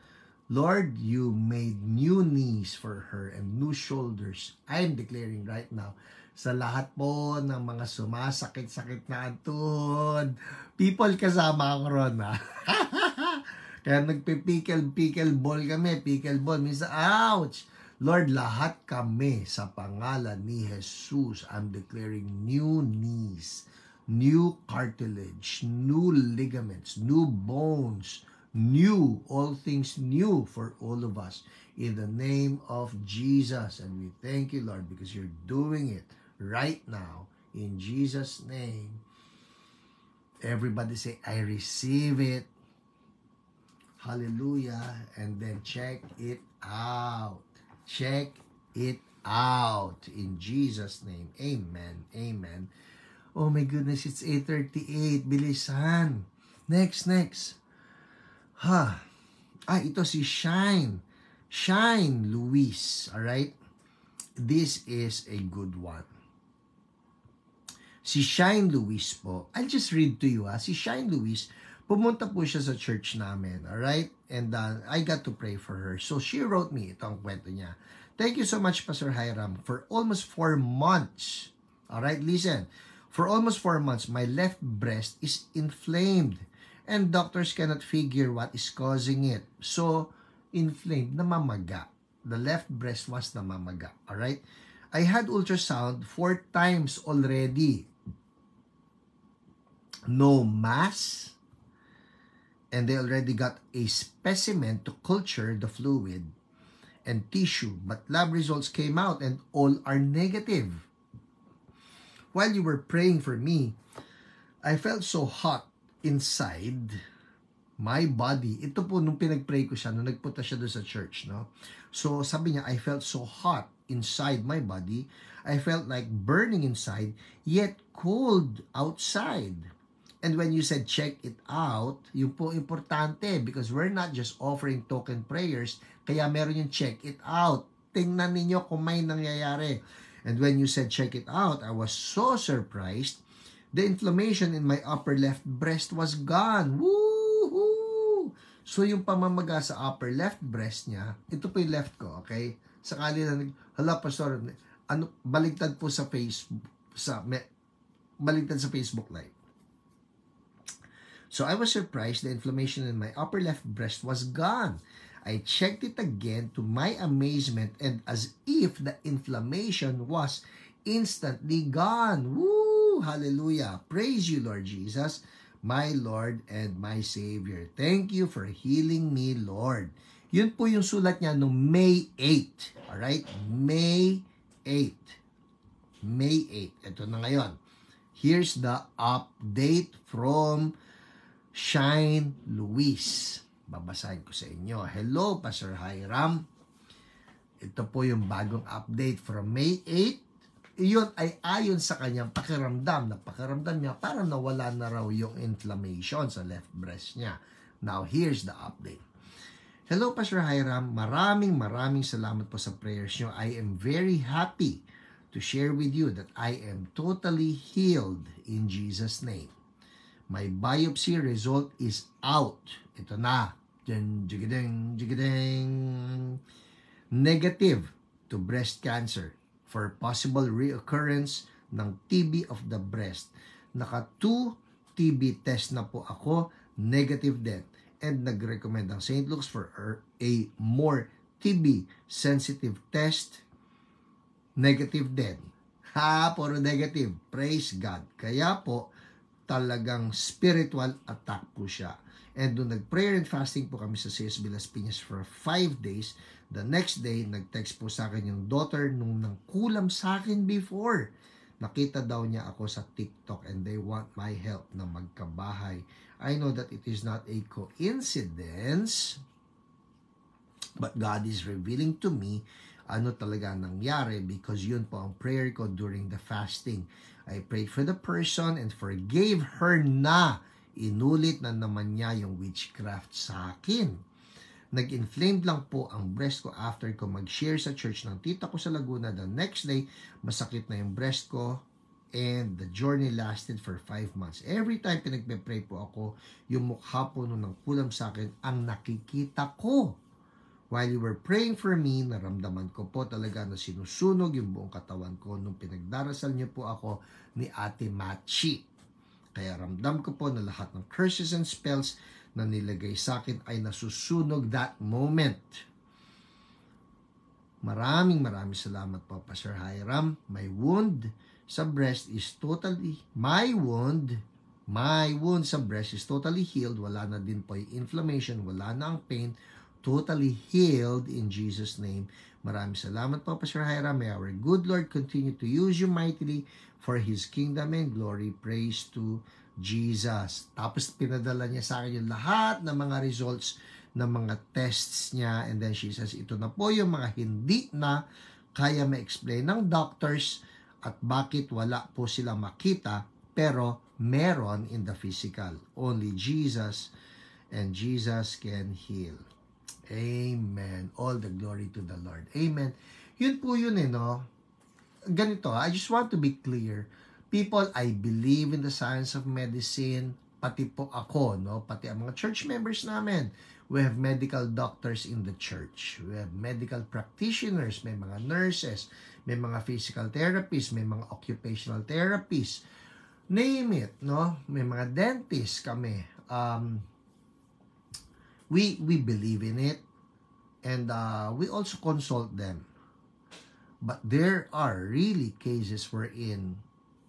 Lord, you made new knees for her and new shoulders. I'm declaring right now, sa lahat po ng mga sumasakit-sakit na antod, people kasama ako ron, ha? Kaya nagpe-pickleball kami, minsan, ouch! Lord, lahat kami sa pangalan ni Jesus, I'm declaring new knees, new cartilage, new ligaments, new bones, all things new for all of us. In the name of Jesus. And we thank you, Lord, because you're doing it right now. In Jesus' name. Everybody say, I receive it. Hallelujah. And then check it out. Check it out. In Jesus' name. Amen. Oh my goodness, it's 8:38. Bilisan. Next. Ito si Shine Luis. Alright? This is a good one. Si Shine Luis po, I'll just read to you. Si Shine Luis, pumunta po siya sa church namin. Alright? And I got to pray for her. So she wrote me, ito ang kwento niya. Thank you so much, Pastor Hiram. For almost 4 months. Alright, listen. For almost 4 months, my left breast is inflamed. And doctors cannot figure what is causing it. So, inflamed, namamaga. The left breast was namamaga. Alright? I had ultrasound 4 times already. No mass. And they already got a specimen to culture the fluid and tissue. But lab results came out and all are negative. While you were praying for me, I felt so hot inside my body. Ito po nung pinag-pray ko siya, nung nagpunta siya doon sa church, no? So sabi niya, I felt so hot inside my body. I felt like burning inside, yet cold outside. And when you said check it out, yun po importante because we're not just offering token prayers, kaya meron yung check it out. Tingnan ninyo kung may nangyayari. And when you said check it out, I was so surprised. The inflammation in my upper left breast was gone. Woohoo! So yung pamamaga sa upper left breast niya, ito po yung left ko, okay? Sakali na hala pastor, baligtad po sa Facebook, baligtad sa Facebook Live. So I was surprised the inflammation in my upper left breast was gone. I checked it again to my amazement and as if the inflammation was instantly gone. Woo! Hallelujah. Praise you, Lord Jesus, my Lord and my Savior. Thank you for healing me, Lord. Yun po yung sulat niya noong May 8. Alright? May 8. May 8. Ito na ngayon. Here's the update from Shine Luis. Babasahin ko sa inyo. Hello, Pastor Hiram. Ito po yung bagong update from May 8. Iyon ay ayon sa kanyang pakiramdam. Pakiramdam niya parang nawala na raw yung inflammation sa left breast niya. Now, here's the update. Hello, Pastor Hiram. Maraming salamat po sa prayers niyo. I am very happy to share with you that I am totally healed in Jesus' name. My biopsy result is out. Ito na. Negative to breast cancer for possible reoccurrence ng TB of the breast. Naka 2 TB test na po ako, negative din. And nag-recommend ang St. Luke's for a more TB sensitive test, negative din. Puro negative. Praise God. Kaya po, talagang spiritual attack po siya. And doon nag-prayer and fasting po kami sa CSB Las Piñas for 5 days. The next day, nag-text po sa akin yung daughter nung nangkulam sa akin before. Nakita daw niya ako sa TikTok and they want my help na magkabahay. I know that it is not a coincidence, but God is revealing to me ano talaga nangyari because yun po ang prayer ko during the fasting. I prayed for the person and forgave her na. Inulit na naman niya yung witchcraft sa akin. Nag-inflamed lang po ang breast ko after ko mag-share sa church ng tita ko sa Laguna. The next day, masakit na yung breast ko and the journey lasted for 5 months. Every time pinagpe-pray po ako, yung mukha po nung nangkulam sa akin ang nakikita ko. While you were praying for me, naramdaman ko po talaga na sinusunog yung buong katawan ko nung pinagdarasal niyo po ako ni Ate Machi. Kaya ramdam ko po na lahat ng curses and spells na nilagay sa akin ay nasusunog that moment. Maraming salamat po, Pastor Hiram. My wound sa breast is totally, my wound sa breast is totally healed. Wala na din po yung inflammation, wala na ang pain. Totally healed in Jesus' name. Maraming salamat po, Pastor Hiram. May our good Lord continue to use you mightily for His kingdom and glory. Praise to Jesus. Tapos pinadala niya sa akin yung lahat ng mga results ng mga tests niya. And then she says, ito na po yung mga hindi na kaya ma-explain ng doctors at bakit wala po sila makita pero meron in the physical. Only Jesus and Jesus can heal. Amen. All the glory to the Lord. Amen. Yun po yun no? Ganito, I just want to be clear. People, I believe in the science of medicine. Pati po ako, no? Pati ang mga church members namin. We have medical doctors in the church. We have medical practitioners. May mga nurses. May mga physical therapists. May mga occupational therapists. Name it, no? May mga dentists kami. We believe in it. And we also consult them. But there are really cases wherein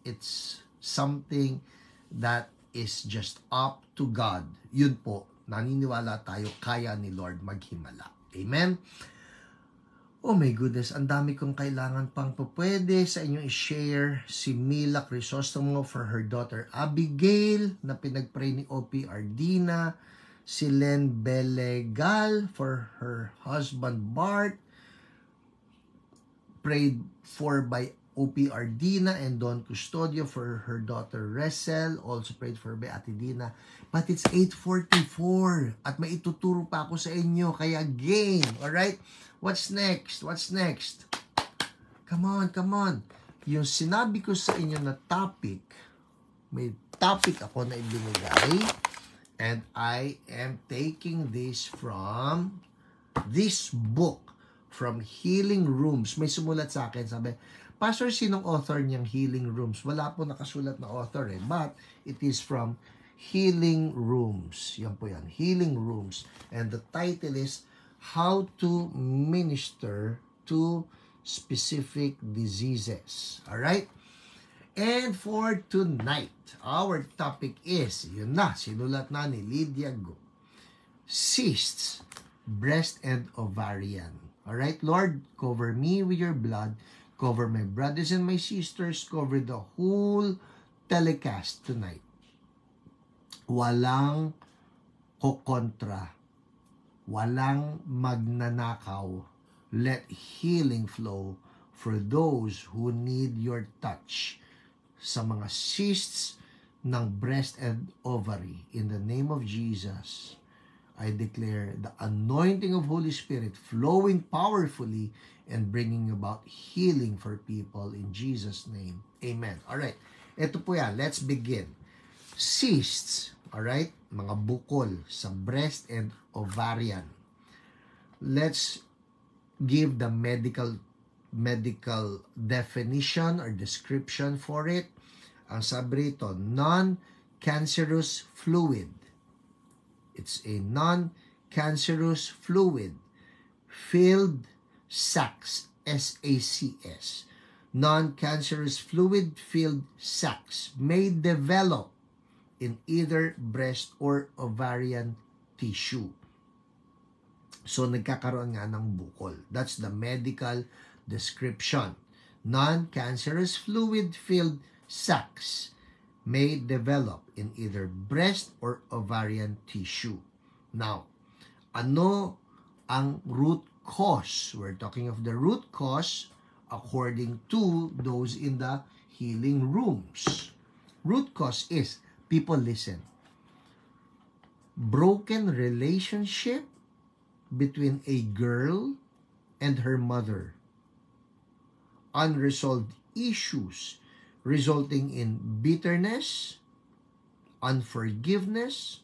it's something that is just up to God. Yun po, naniniwala tayo, kaya ni Lord maghimala. Amen? Oh my goodness, ang dami kong kailangan pang pwede sa inyo i-share. Si Mila Crisostomo for her daughter Abigail na pinagpray ni O.P. Ardina. Si Len Belegal for her husband Bart. Prayed for by O.P. Ardina and Don Custodio for her daughter Resel. Also prayed for by Ate Dina. But it's 8:44 at may ituturo pa ako sa inyo. Kaya game. Alright? What's next? What's next? Come on. Yung sinabi ko sa inyo na topic, may topic ako na ibinigay. And I am taking this from this book, from Healing Rooms. May sumulat sa akin, sabi, Pastor, sinong author niyang Healing Rooms? Wala po nakasulat na author but it is from Healing Rooms. Yan po yan, Healing Rooms. And the title is How to Minister to Specific Diseases. Alright? And for tonight, our topic is, yun na, sinulat na ni Lydia Go, cysts, breast and ovarian. Alright, Lord, cover me with your blood, cover my brothers and my sisters, cover the whole telecast tonight. Walang kokontra, walang magnanakaw, let healing flow for those who need your touch sa mga cysts ng breast and ovary. In the name of Jesus, I declare the anointing of Holy Spirit flowing powerfully and bringing about healing for people in Jesus' name. Amen. Alright, ito po yan. Let's begin. Cysts, alright, mga bukol sa breast and ovarian. Let's give the medical definition or description for it. Ang sabi rito, non-cancerous fluid. It's a non-cancerous fluid filled sacs, S-A-C-S. Non-cancerous fluid filled sacs may develop in either breast or ovarian tissue. So, nagkakaroon nga ng bukol. That's the medical description. Non-cancerous fluid-filled sacs may develop in either breast or ovarian tissue. Now, ano ang root cause? We're talking of the root cause according to those in the healing rooms. Root cause is, people listen, broken relationship between a girl and her mother. Unresolved issues resulting in bitterness, unforgiveness,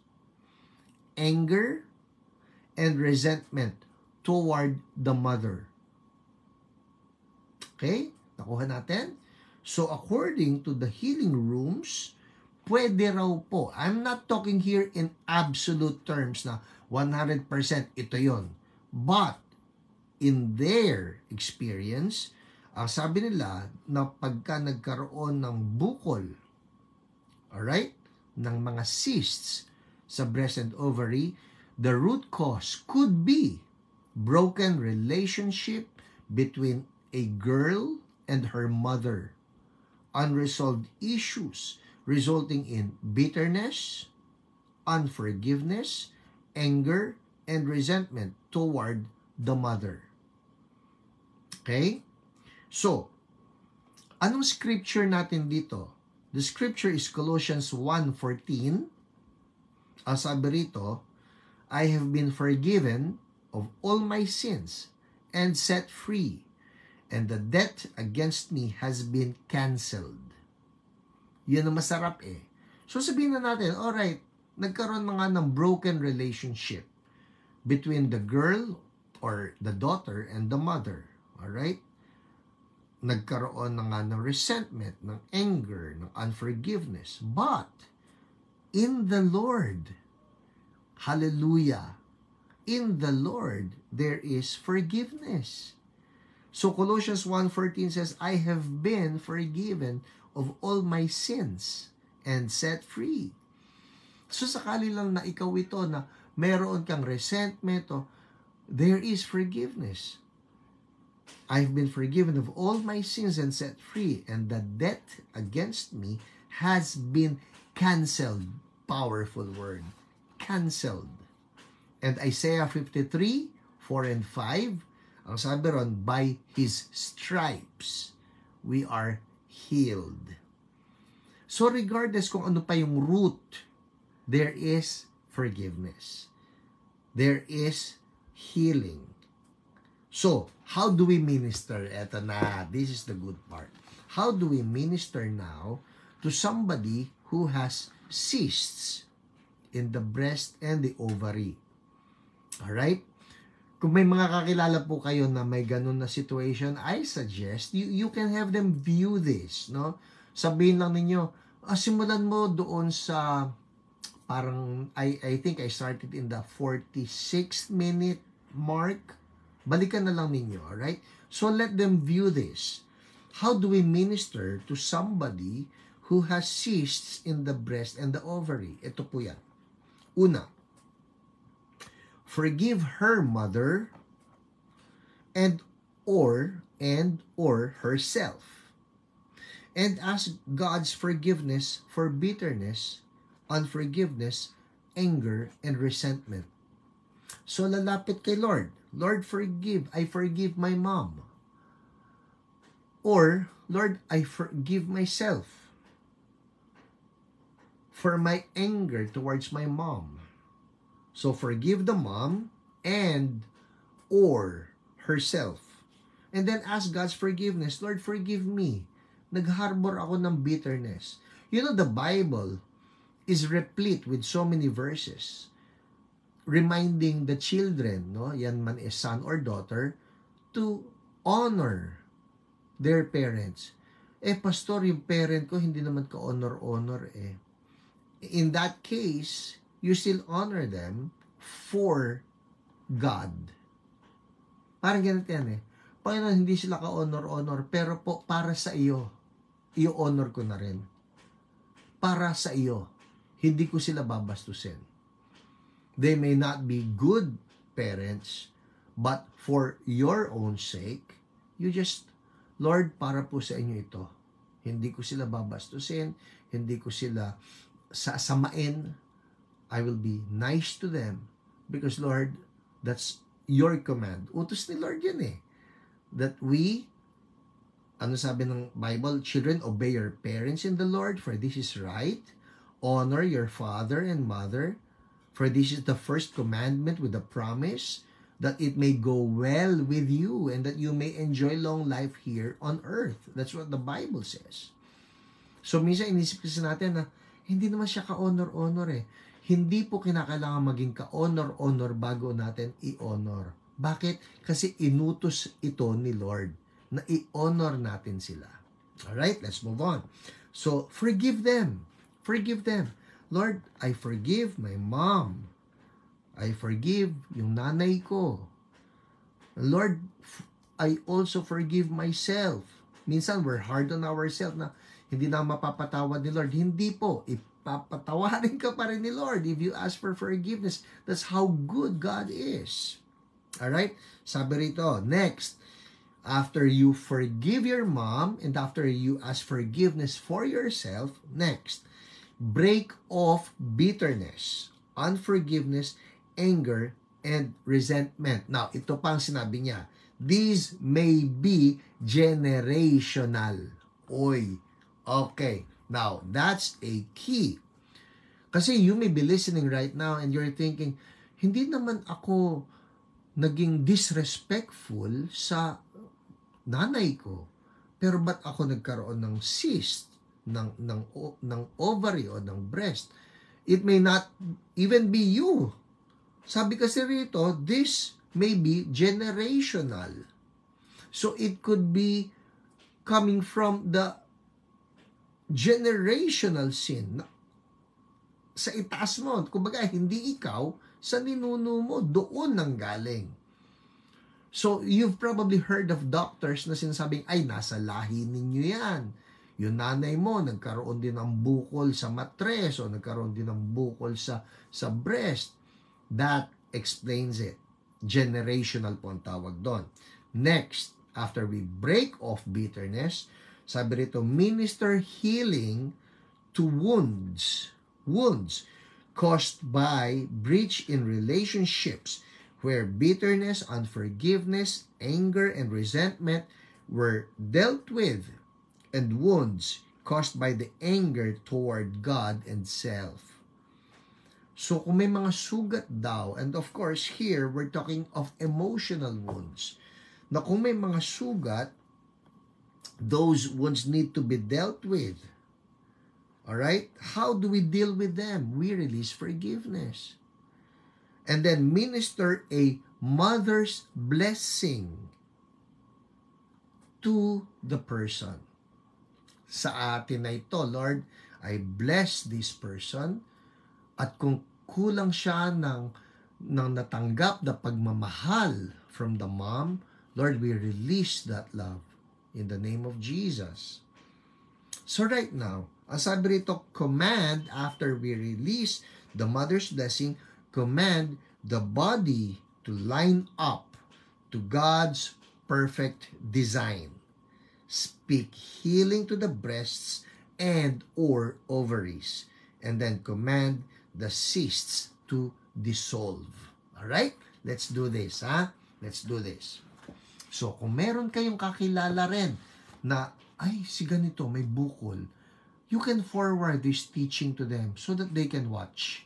anger, and resentment toward the mother. Okay? Nakuha natin? So according to the healing rooms, pwede raw po. I'm not talking here in absolute terms na 100% ito yon. But, in their experience, sabi nila na pagka nagkaroon ng bukol, alright, ng mga cysts sa breast and ovary, the root cause could be broken relationship between a girl and her mother, unresolved issues resulting in bitterness, unforgiveness, anger, and resentment toward the mother. Okay? So, anong scripture natin dito? The scripture is Colossians 1:14. Ang sabi rito, I have been forgiven of all my sins and set free, and the debt against me has been canceled. Yun ang masarap eh. So sabihin na natin, alright, nagkaroon na nga ng broken relationship between the girl or the daughter and the mother. Alright? Nagkaroon na nga ng resentment, ng anger, ng unforgiveness. But, in the Lord, hallelujah, in the Lord, there is forgiveness. So Colossians 1:14 says, I have been forgiven of all my sins and set free. So sakali lang na ikaw ito na meron kang resentment, there is forgiveness. I've been forgiven of all my sins and set free, and the debt against me has been canceled. Powerful word. Canceled. And Isaiah 53:4 and 5, ang sabi ron, by His stripes, we are healed. So regardless kung ano pa yung root, there is forgiveness. There is healing. So, how do we minister? Eto na, this is the good part. How do we minister now to somebody who has cysts in the breast and the ovary? Alright? Kung may mga kakilala po kayo na may ganun na situation, I suggest you can have them view this, no? Sabihin lang ninyo, simulan mo doon sa parang I think I started in the 46th minute mark. Balikan na lang ninyo, alright? So let them view this. How do we minister to somebody who has cysts in the breast and the ovary? Ito po yan. Una, forgive her mother and or herself, and ask God's forgiveness for bitterness, unforgiveness, anger, and resentment. So lalapit kay Lord. Lord, forgive. I forgive my mom.
Or, Lord, I forgive myself for my anger towards my mom. So, forgive the mom and or herself. And then ask God's forgiveness. Lord, forgive me. Nagharbor ako ng bitterness. You know, the Bible is replete with so many verses reminding the children, no, yan man is son or daughter, to honor their parents. Pastor, yung parent ko hindi naman ka-honor-honor eh. In that case, you still honor them for God. Parang ganito yan eh. Panginoon, hindi sila ka-honor-honor, pero po para sa iyo, i-honor ko na rin. Para sa iyo, hindi ko sila babastusin. They may not be good parents, but for your own sake, you just, Lord, para po sa inyo ito. Hindi ko sila babastusin, hindi ko sila sasamain. I will be nice to them because, Lord, that's your command. Utos ni Lord yan eh. That we, ano sabi ng Bible, children, obey your parents in the Lord, for this is right. Honor your father and mother, for this is the first commandment with the promise that it may go well with you and that you may enjoy long life here on earth. That's what the Bible says. So, minsan inisip kasi natin na hindi naman siya ka-honor-honor eh. Hindi po kinakailangan maging ka-honor-honor bago natin i-honor. Bakit? Kasi inutos ito ni Lord na i-honor natin sila. Alright, let's move on. So, forgive them. Forgive them. Lord, I forgive my mom. I forgive yung nanay ko. Lord, I also forgive myself. Minsan, we're hard on ourselves na hindi na mapapatawad ni Lord. Hindi po. Ipapatawarin ka pa rin ni Lord if you ask for forgiveness. That's how good God is. Alright? Sabi rito, next, after you forgive your mom and after you ask forgiveness for yourself, next, break off bitterness, unforgiveness, anger, and resentment. Now, ito pang sinabi niya. These may be generational. Oy, okay. Now, that's a key. Kasi you may be listening right now and you're thinking, hindi naman ako naging disrespectful sa nanay ko. Pero ba't ako nagkaroon ng cyst? ng ovary o ng breast. It may not even be you. Sabi kasi rito, this may be generational. So it could be coming from the generational sin. Sa itaas mo, kumbaga hindi ikaw, sa ninuno mo, doon nang galing. So you've probably heard of doctors na sinasabing, ay, nasa lahi ninyo yan. Yung nanay mo, nagkaroon din ng bukol sa matres o nagkaroon din ng bukol sa breast. That explains it. Generational po ang tawag doon. Next, after we break off bitterness, sabi rito, minister healing to wounds caused by breach in relationships where bitterness, unforgiveness, anger, and resentment were dealt with, and wounds caused by the anger toward God and self. So kung may mga sugat daw, and of course here we're talking of emotional wounds, na kung may mga sugat, those wounds need to be dealt with. Alright? How do we deal with them? We release forgiveness. And then minister a mother's blessing to the person. Sa atin na ito, Lord, I bless this person, at kung kulang siya ng natanggap na pagmamahal from the mom, Lord, we release that love in the name of Jesus. So right now, ang sabi rito, command, after we release the mother's blessing, command the body to line up to God's perfect design. Speak healing to the breasts and or ovaries, and then command the cysts to dissolve. Alright? Let's do this, ha? Let's do this. So, kung meron kayong kakilala rin na, ay, si ganito, may bukol. You can forward this teaching to them so that they can watch.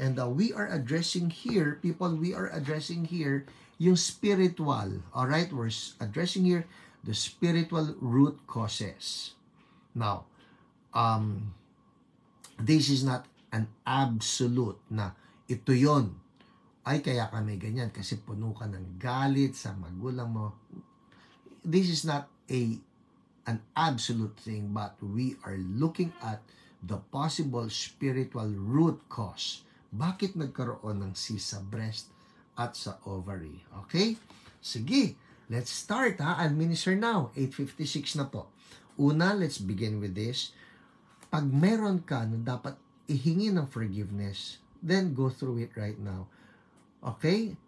And we are addressing here, people, we are addressing here yung spiritual. Alright, we're addressing here the spiritual root causes. Now, this is not an absolute na ito yon. Ay, kaya kami ganyan kasi puno ka ng galit sa magulang mo. This is not an absolute thing, but we are looking at the possible spiritual root cause. Bakit nagkaroon ng cyst sa breast at sa ovary? Okay? Sige, let's start ha. Administer now. 8:56 na po. Una, let's begin with this. Pag meron ka na dapat ihingi ng forgiveness, then go through it right now. Okay?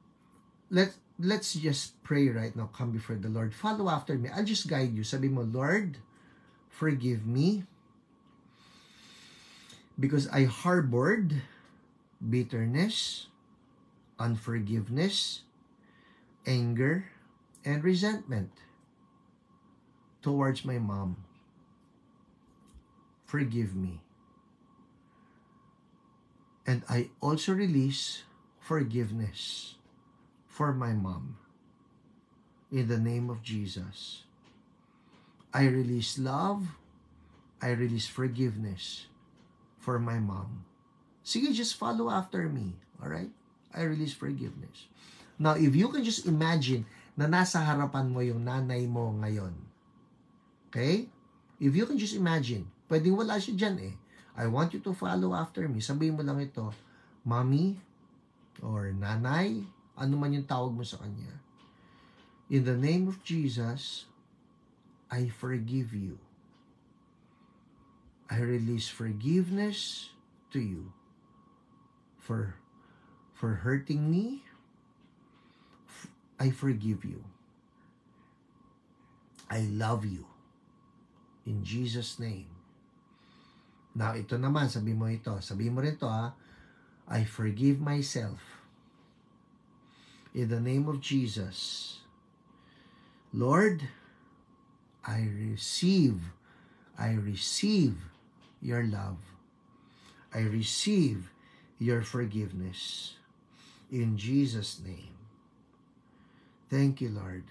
Let's just pray right now. Come before the Lord. Follow after me. I'll just guide you. Sabi mo, Lord, forgive me because I harbored bitterness, unforgiveness, anger, and resentment towards my mom. Forgive me. And I also release forgiveness for my mom. In the name of Jesus. I release love. I release forgiveness for my mom. Sige, just follow after me. Alright? I release forgiveness. Now, if you can just imagine na nasa harapan mo yung nanay mo ngayon. Okay? If you can just imagine, pwedeng wala siya dyan eh. I want you to follow after me. Sabihin mo lang ito, Mommy or Nanay, ano man yung tawag mo sa kanya. In the name of Jesus, I forgive you. I release forgiveness to you for hurting me. I forgive you. I love you. In Jesus' name. Now, ito naman, sabi mo ito. Sabi mo rin ito ha. I forgive myself. In the name of Jesus. Lord, I receive your love. I receive your forgiveness. In Jesus' name. Thank you, Lord.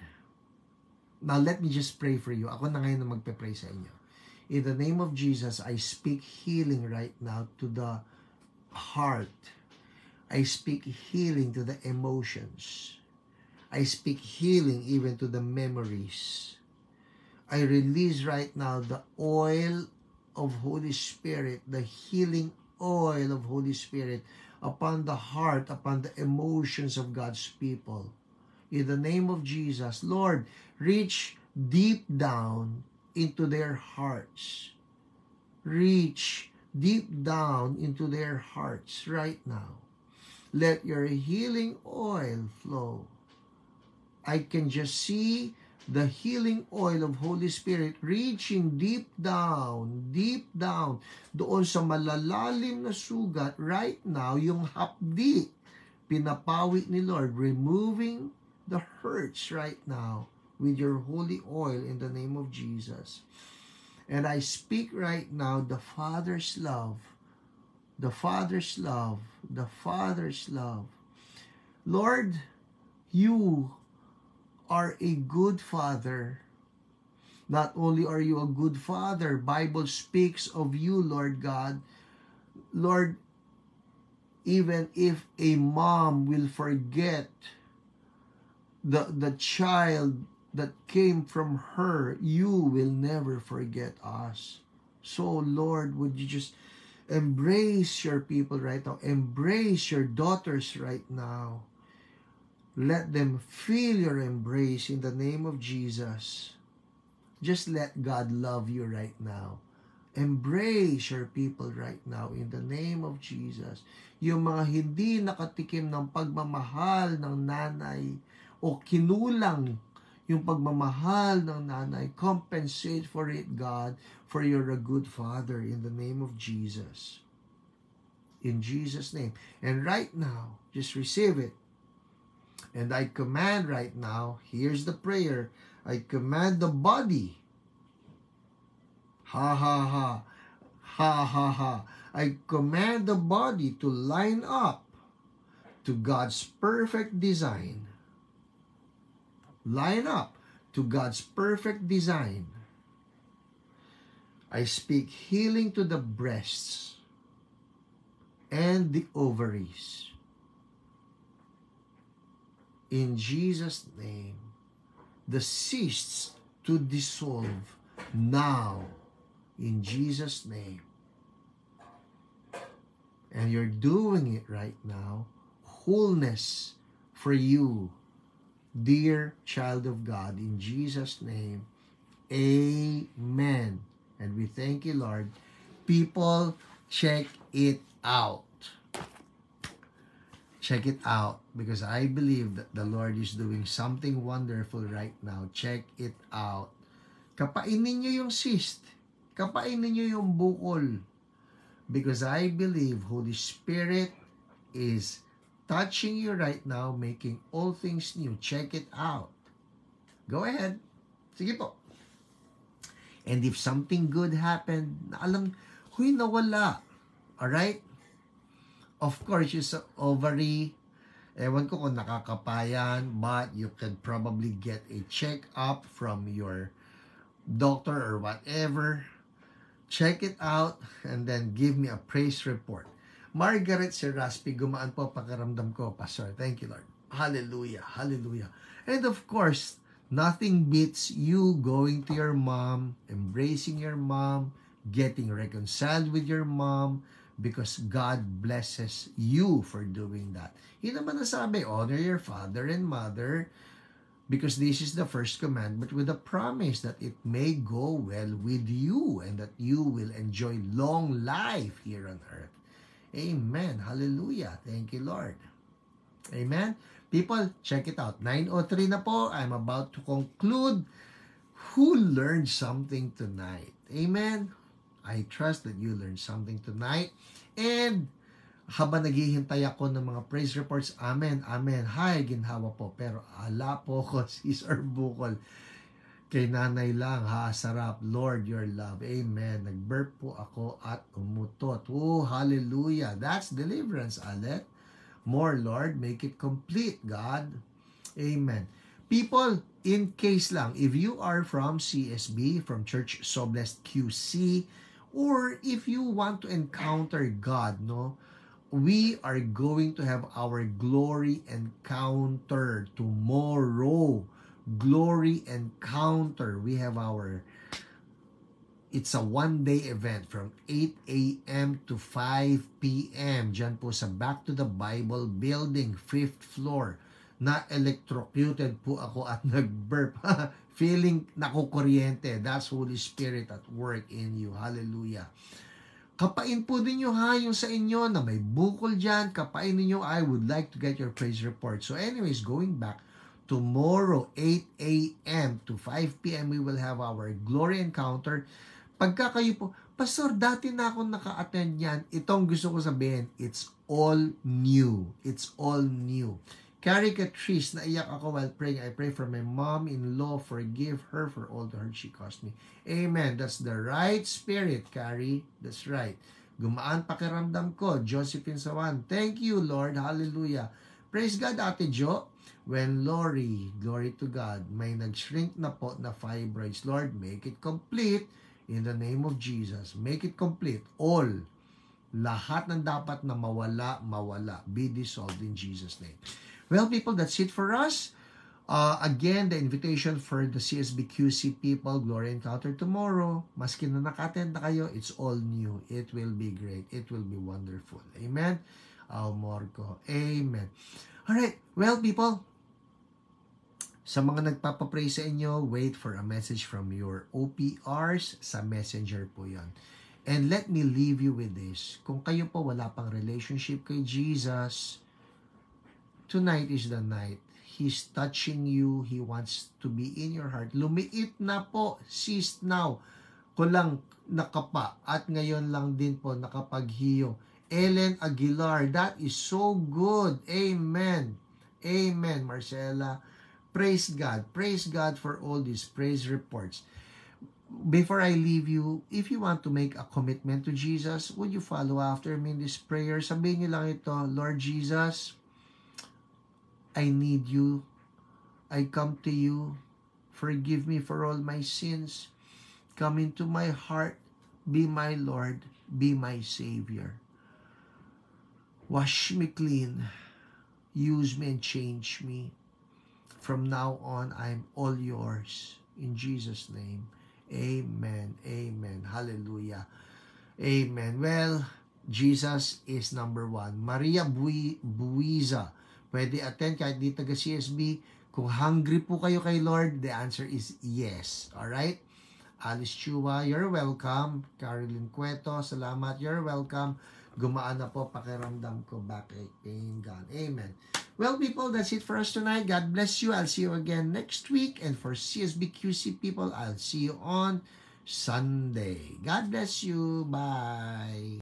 Now, let me just pray for you. Ako na ngayon na magpe-pray sa inyo. In the name of Jesus, I speak healing right now to the heart. I speak healing to the emotions. I speak healing even to the memories. I release right now the oil of Holy Spirit, the healing oil of Holy Spirit upon the heart, upon the emotions of God's people. In the name of Jesus, Lord, reach deep down into their hearts. Reach deep down into their hearts right now. Let your healing oil flow. I can just see the healing oil of Holy Spirit reaching deep down, doon sa malalalim na sugat right now, yung hapdi, pinapawi ni Lord, removing the hurts right now with your holy oil in the name of Jesus. And I speak right now the Father's love, the Father's love, the Father's love. Lord, you are a good Father. Not only are you a good Father, Bible speaks of you, Lord God. Lord, even if a mom will forget the child that came from her, you will never forget us. So, Lord, would you just embrace your people right now. Embrace your daughters right now. Let them feel your embrace in the name of Jesus. Just let God love you right now. Embrace your people right now in the name of Jesus. Yung mga hindi nakatikim ng pagmamahal ng nanay o kinulang yung pagmamahal ng nanay, compensate for it, God, for you're a good Father in the name of Jesus. In Jesus' name. And right now, just receive it. And I command right now, here's the prayer, I command the body Ha ha ha. Ha ha ha. I command the body to line up to God's perfect design. Line up to God's perfect design. I speak healing to the breasts and the ovaries. In Jesus' name, the cysts to dissolve now. In Jesus' name. And you're doing it right now. Wholeness for you, dear child of God, in Jesus' name. Amen. And we thank you, Lord. People, check it out. Check it out, because I believe that the Lord is doing something wonderful right now. Check it out. Kapainin nyo yung cyst. Kapainin nyo yung bukol. Because I believe Holy Spirit is touching you right now, making all things new. Check it out. Go ahead. Sige po. And if something good happened, alam, huy, nawala. Alright? Of course, yung sa ovary, ewan ko kung nakakapayan, but you can probably get a check-up from your doctor or whatever. Check it out and then give me a praise report. Margaret Seraspi, gumaan po pakiramdam ko, Pastor. Thank you, Lord. Hallelujah. Hallelujah. And of course, nothing beats you going to your mom, embracing your mom, getting reconciled with your mom, because God blesses you for doing that. Yun naman nasabi, honor your father and mother, because this is the first commandment with a promise that it may go well with you and that you will enjoy long life here on earth. Amen. Hallelujah. Thank you, Lord. Amen. People, check it out. 9:03 na po. I'm about to conclude. Who learned something tonight? Amen. I trust that you learned something tonight. And habang naghihintay ako ng mga praise reports, amen, amen, hi, ginhawa po. Pero ala po ko, Cesar Bukol. Kay nanay lang, ha, sarap. Lord, your love. Amen. Nag-burp po ako at umutot. Oh, hallelujah. That's deliverance, Alet. More, Lord. Make it complete, God. Amen. People, in case lang, if you are from CSB, from Church So Blessed QC, or if you want to encounter God, no, we are going to have our glory encounter tomorrow. Glory encounter. We have it's a one-day event from 8 a.m. to 5 p.m. Diyan po sa Back to the Bible building, 5th floor. Na-electrocuted po ako at nag-burp. Feeling nakukuryente. That's Holy Spirit at work in you. Hallelujah. Kapain po ninyo ha, yung sa inyo na may bukol dyan. Kapain ninyo. I would like to get your praise report. So anyways, going back, tomorrow, 8 a.m. to 5 p.m., we will have our glory encounter. Pagka kayo po, Pastor, dati na ako naka-attend yan. Itong gusto ko sabihin, it's all new. It's all new. Carrie Catrice, naiyak ako while praying. I pray for my mom-in-law. Forgive her for all the hurt she caused me. Amen. That's the right spirit, Carrie. That's right. Gumaan pakiramdam ko. Josephine Sawan. Thank you, Lord. Hallelujah. Praise God, Ate Jo. When Lori, glory to God, may nag-shrink na po na fibroids. Lord, make it complete in the name of Jesus. Make it complete. All. Lahat ng dapat na mawala, be dissolved in Jesus' name. Well, people, that's it for us. Again, the invitation for the CSBQC people, Glory Encounter tomorrow. Maski na naka-attend na kayo, it's all new. It will be great. It will be wonderful. Amen? Morko. Amen. Alright, well, people, sa mga nagpapapray sa inyo, wait for a message from your OPRs. Sa messenger po yan. And let me leave you with this. Kung kayo po wala pang relationship kay Jesus, tonight is the night. He's touching you. He wants to be in your heart. Lumiit na po. Cease now. Kulang nakapa. At ngayon lang din po nakapaghiyo. Ellen Aguilar. That is so good. Amen. Amen, Marcela. Praise God. Praise God for all these praise reports. before I leave you, if you want to make a commitment to Jesus, would you follow after me in this prayer? Sabihin niyo lang ito, Lord Jesus, I need you. I come to you. Forgive me for all my sins. Come into my heart. Be my Lord. Be my Savior. Wash me clean. Use me and change me. From now on, I'm all yours. In Jesus' name, amen. Amen. Hallelujah. Amen. Well, Jesus is number one. Maria Buiza, pwede attend kahit di taga CSB. Kung hungry po kayo kay Lord, the answer is yes. Alright? Alice Chua, you're welcome. Caroline Cueto, salamat, you're welcome. Gumaan na po pakiramdam ko, backache pain gone. Amen. Well, people, that's it for us tonight. God bless you. I'll see you again next week. And for CSBQC people, I'll see you on Sunday. God bless you. Bye.